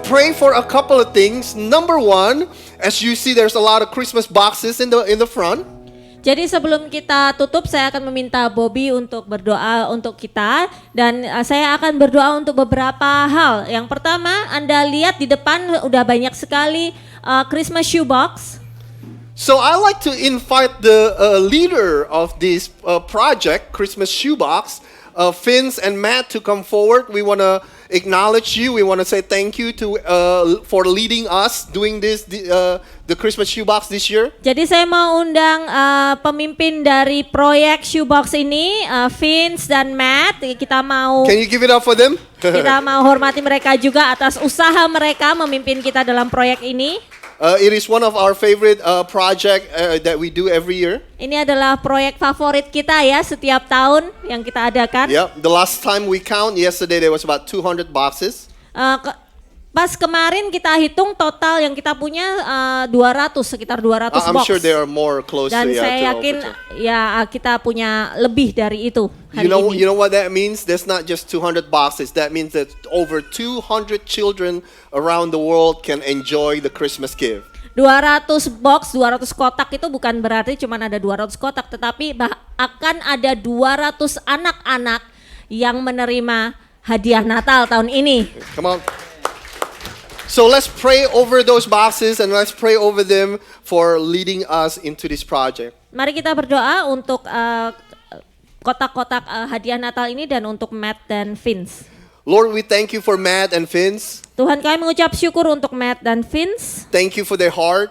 pray for a couple of things. Number one, as you see, there's a lot of Christmas boxes in the front. Jadi sebelum kita tutup, saya akan meminta Bobby untuk berdoa untuk kita dan saya akan berdoa untuk beberapa hal. Yang pertama, Anda lihat di depan udah banyak sekali Christmas shoebox. So I like to invite the leader of this project, Christmas Shoebox, Vince and Matt, to come forward. We want to acknowledge you. We want to say thank you for leading us doing this the Christmas Shoebox this year. Jadi saya mau undang pemimpin dari proyek Shoebox ini, Vince dan Matt. Kita mau Can you give it up for them? kita mau hormati mereka juga atas usaha mereka memimpin kita dalam proyek ini. It is one of our favorite project that we do every year. Ini adalah proyek favorit kita ya setiap tahun yang kita adakan. Yeah, the last time we count, yesterday there was about 200 boxes. Pas kemarin kita hitung total yang kita punya sekitar 200 I'm box. sure there are more close Dan to saya yakin ya kita punya lebih dari itu hari ini. You know what that means? That's not just 200 boxes. That means that over 200 children around the world can enjoy the Christmas gift. 200 box, 200 kotak itu bukan berarti cuma ada 200 kotak, tetapi akan ada 200 anak-anak yang menerima hadiah Natal tahun ini. Come on. So let's pray over those boxes and let's pray over them for leading us into this project. Mari kita berdoa untuk kotak-kotak hadiah Natal ini dan untuk Matt dan Vince. Lord, we thank you for Matt and Vince. Tuhan, kami mengucap syukur untuk Matt dan Vince. Thank you for their heart.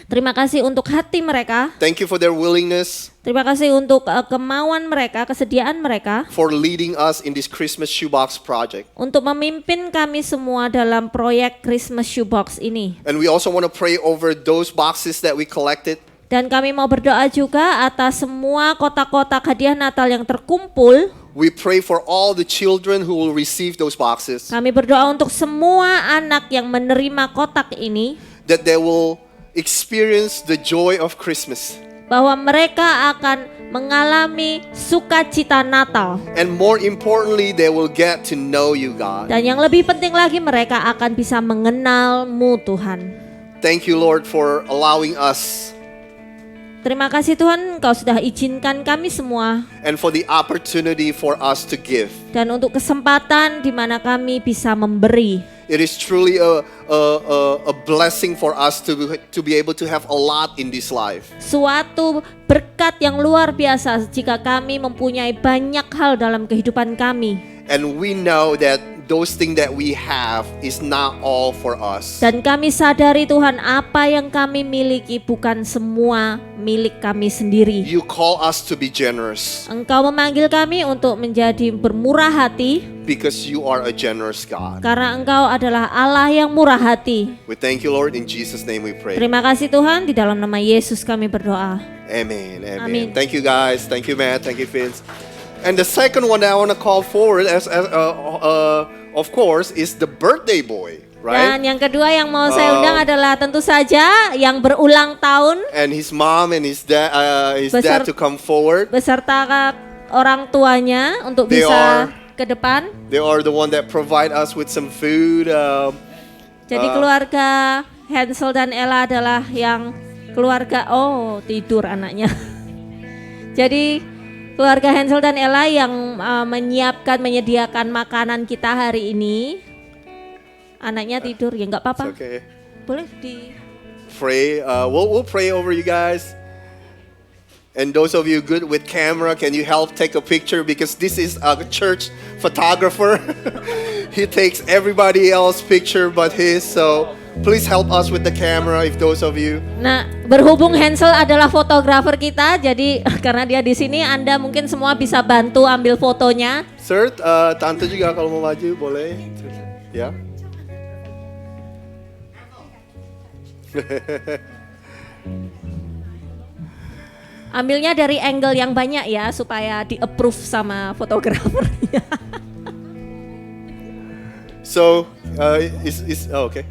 Terima kasih untuk hati mereka. Thank you for their willingness, Terima kasih untuk kemauan mereka, kesediaan mereka for leading us in this Christmas Shoebox project. untuk memimpin kami semua dalam proyek Christmas Shoebox ini. And we also want to pray over those boxes that we collected. Dan kami mau berdoa juga atas semua kotak-kotak hadiah Natal yang terkumpul. We pray for all the children who will receive those boxes, Kami berdoa untuk semua anak yang menerima kotak ini, that they will experience the joy of Christmas. bahwa mereka akan mengalami sukacita Natal. And more importantly, they will get to know you, God. Dan yang lebih penting lagi, mereka akan bisa mengenal-Mu, Tuhan. Thank you, Lord, for allowing us Terima kasih Tuhan, Engkau sudah izinkan kami semua, and for the opportunity for us to give. dan untuk kesempatan di mana kami bisa memberi. It is truly a blessing for us to be able to have a lot in this life. Suatu berkat yang luar biasa jika kami mempunyai banyak hal dalam kehidupan kami. And we know that those things that we have is not all for us. Dan kami sadari Tuhan, apa yang kami miliki bukan semua milik kami sendiri. You call us to be generous Engkau memanggil kami untuk menjadi bermurah hati, because you are a generous God. karena Engkau adalah Allah yang murah hati. We thank you, Lord. In Jesus' name we pray. Terima kasih Tuhan, di dalam nama Yesus kami berdoa. Amen. Amen. Amen. Thank you, guys. Thank you, Matt. Thank you, Vince. And the second one that I want to call forward, of course, is the birthday boy, right? Dan yang kedua yang mau saya undang adalah tentu saja yang berulang tahun And his mom and his Besar- dad to come forward. beserta orang tuanya untuk They bisa ke depan. They are the one that provide us with some food. Jadi keluarga Hansel dan Ella adalah yang keluarga, tidur anaknya. Jadi keluarga Hansel dan Ella yang menyediakan makanan kita hari ini. Anaknya tidur, ya nggak It's apa-apa. okay. Boleh di Pray. We'll pray over you guys. And those of you good with camera, can you help take a picture? Because this is a church photographer. He takes everybody else's picture but his. So please help us with the camera if those of you. Nah, berhubung Hansel adalah fotografer kita, jadi karena dia di sini, Anda mungkin semua bisa bantu ambil fotonya. Sir, tante juga kalau mau maju boleh. Ya. Ambilnya dari angle yang banyak ya, supaya di-approve sama fotografernya. So, okay.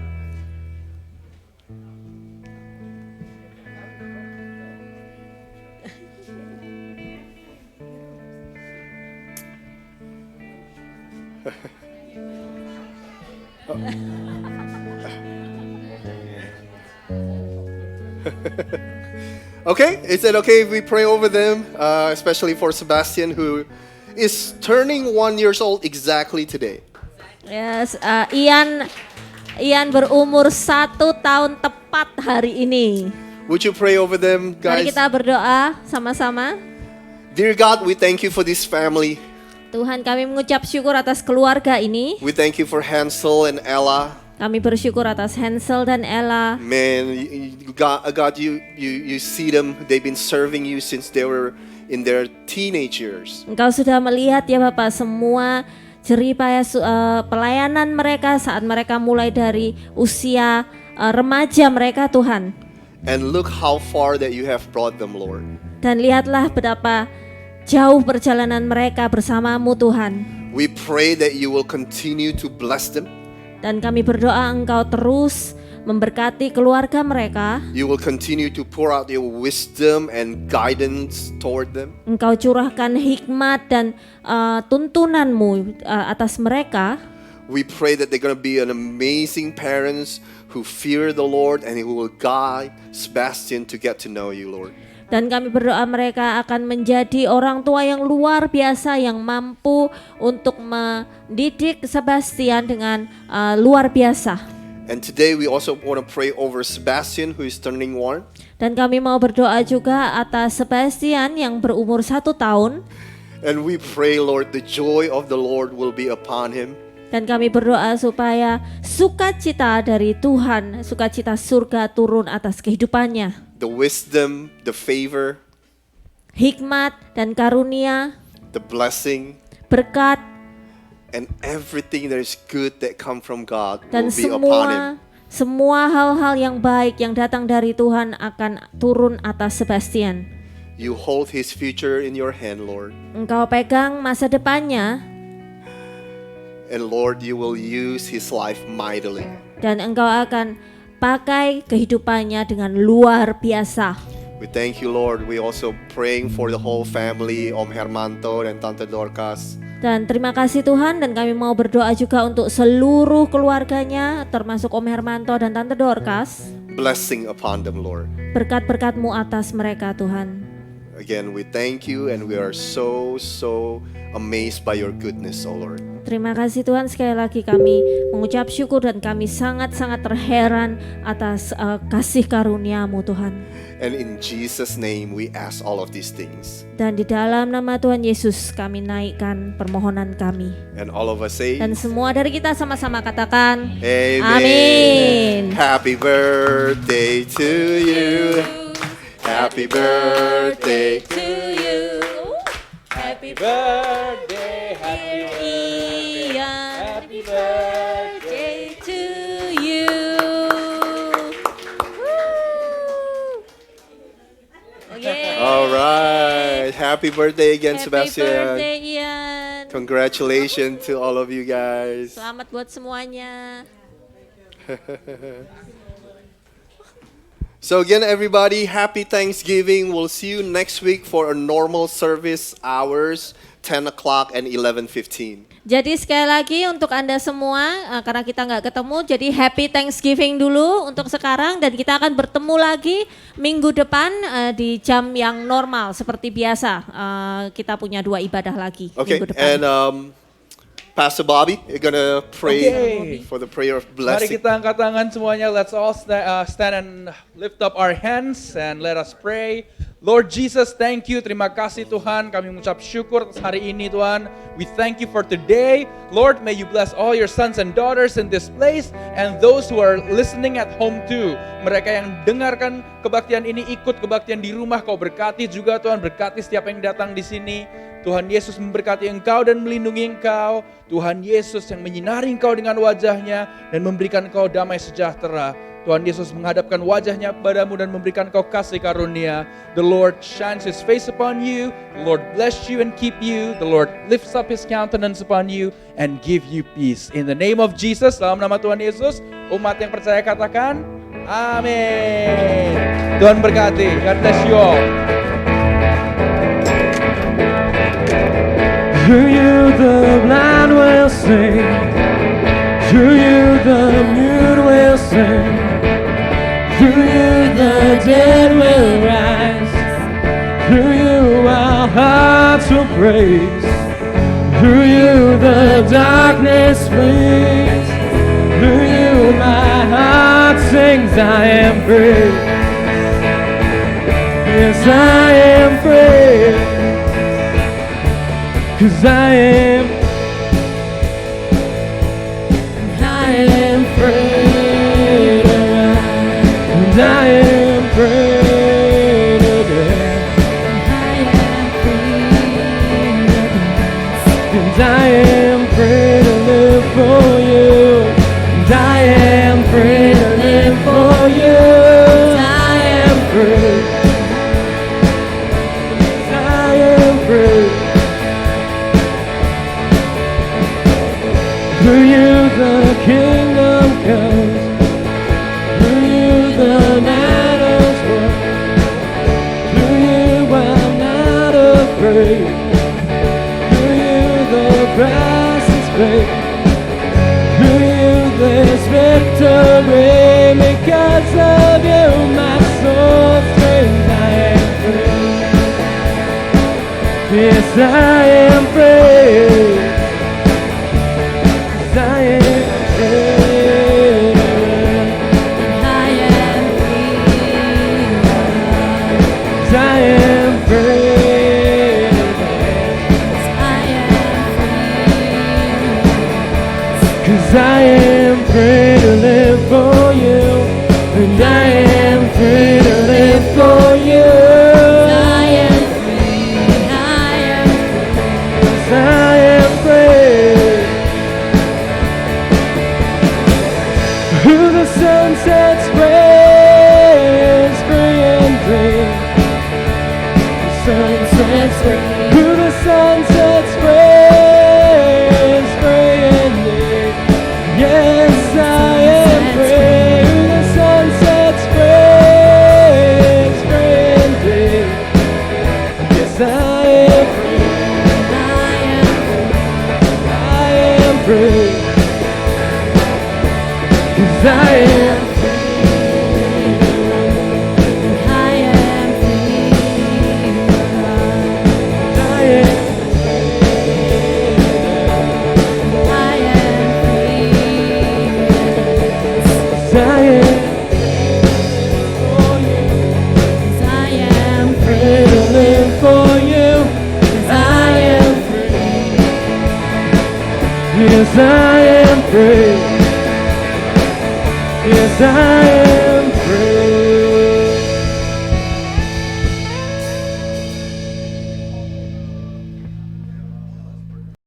Okay, is it okay if we pray over them, especially for Sebastian, who is turning 1 year old exactly today? Yes, Ian berumur 1 tahun tepat hari ini. Would you pray over them, Mari guys? kita berdoa sama-sama. Dear God, we thank you for this family. Tuhan, kami mengucap syukur atas keluarga ini. We thank you for Hansel and Ella. Kami bersyukur atas Hansel dan Ella. Man, God, you see them. They've been serving you since they were in their teenage years. Engkau sudah melihat ya Bapak semua jeripaya pelayanan mereka saat mereka mulai dari usia remaja mereka, Tuhan. And look how far that you have brought them, Lord. Dan lihatlah betapa jauh perjalanan mereka bersamamu, Tuhan. We pray that you will continue to bless them. Dan kami berdoa Engkau terus memberkati keluarga mereka. You will continue to pour out your wisdom and guidance toward them. Engkau curahkan hikmat dan tuntunanmu atas mereka. We pray that they're going to be an amazing parents who fear the Lord and who will guide Sebastian to get to know you, Lord. Dan kami berdoa mereka akan menjadi orang tua yang luar biasa, yang mampu untuk mendidik Sebastian dengan luar biasa. And today we also want to pray over Sebastian who is turning 1. Dan kami mau berdoa juga atas Sebastian yang berumur 1 tahun. And we pray, Lord, the joy of the Lord will be upon him. Dan kami berdoa supaya sukacita dari Tuhan, sukacita surga turun atas kehidupannya. The wisdom, the favor, Hikmat dan karunia, the blessing, berkat, and everything that is good that come from God dan will be upon him. semua hal-hal yang baik yang datang dari Tuhan akan turun atas Sebastian. You hold his future in your hand, Lord. Engkau pegang masa depannya, And Lord, you will use his life mightily. dan engkau akan pakai kehidupannya dengan luar biasa. We thank you, Lord. We also praying for the whole family, Om Hermanto dan Tante Dorcas. Dan terima kasih Tuhan, dan kami mau berdoa juga untuk seluruh keluarganya, termasuk Om Hermanto dan Tante Dorcas. Blessing upon them, Lord. Berkat-berkat-Mu atas mereka Tuhan. Again, we thank you and we are so amazed by your goodness, oh Lord. Terima kasih Tuhan, sekali lagi kami mengucap syukur dan kami sangat-sangat terheran atas kasih karunia-Mu Tuhan. And in Jesus' name we ask all of these things. Dan di dalam nama Tuhan Yesus kami naikkan permohonan kami. And all of us say, Dan semua dari kita sama-sama katakan, Amen. Amin. Happy birthday to you. Happy birthday to you. Happy Birthday, Ian. Happy birthday to you. Woo. Yay. All right. Happy birthday again, Happy Sebastian. birthday Ian. Congratulations to all of you guys. Selamat buat semuanya. So again, everybody, happy Thanksgiving. We'll see you next week for a normal service hours, 10 o'clock and 11:15. Jadi sekali lagi untuk Anda semua, karena kita nggak ketemu, jadi happy Thanksgiving dulu untuk sekarang, dan kita akan bertemu lagi minggu depan di jam yang normal seperti biasa. Kita punya 2 ibadah lagi Okay, minggu depan. and Pastor Bobby, you're gonna pray Okay. for the prayer of Mari blessing. kita angkat tangan semuanya. Let's all stand and lift up our hands and let us pray. Lord Jesus, thank you. Terima kasih Tuhan. Kami mengucap syukur atas hari ini Tuhan. We thank you for today. Lord, may you bless all your sons and daughters in this place and those who are listening at home too. Mereka yang dengarkan kebaktian ini, ikut kebaktian di rumah, Kau berkati juga Tuhan. Berkati setiap yang datang di sini. Tuhan Yesus memberkati engkau dan melindungi engkau. Tuhan Yesus yang menyinari engkau dengan wajahnya dan memberikan engkau damai sejahtera. Tuhan Yesus menghadapkan wajahnya padamu dan memberikan engkau kasih karunia. The Lord shines his face upon you. The Lord bless you and keep you. The Lord lifts up his countenance upon you and give you peace. In the name of Jesus, dalam nama Tuhan Yesus, umat yang percaya katakan, amin. Tuhan berkati. God bless you all. To you the blind will sing, to you the mute will sing, to you the dead will rise, to you our hearts will praise, to you the darkness flees, to you my heart sings, I am free, yes I am free. 'Cause I am free tonight, and I am free today, and I am free to live for you, and I am free to live for you, and I am free, and I am free. To you the kingdom comes, to you the matters work, to you I'm not afraid, to you the price is paid, to you there's victory, because of you my soul sings, I am free, yes I am free. I am free. I am free. I am free. I am free. sets free. Who the sun sets free is free indeed. Yes, I am free. Who the sun sets free is free indeed. Yes, I am free. I am free. 'Cause I am Yes, I am free. Yes, I am.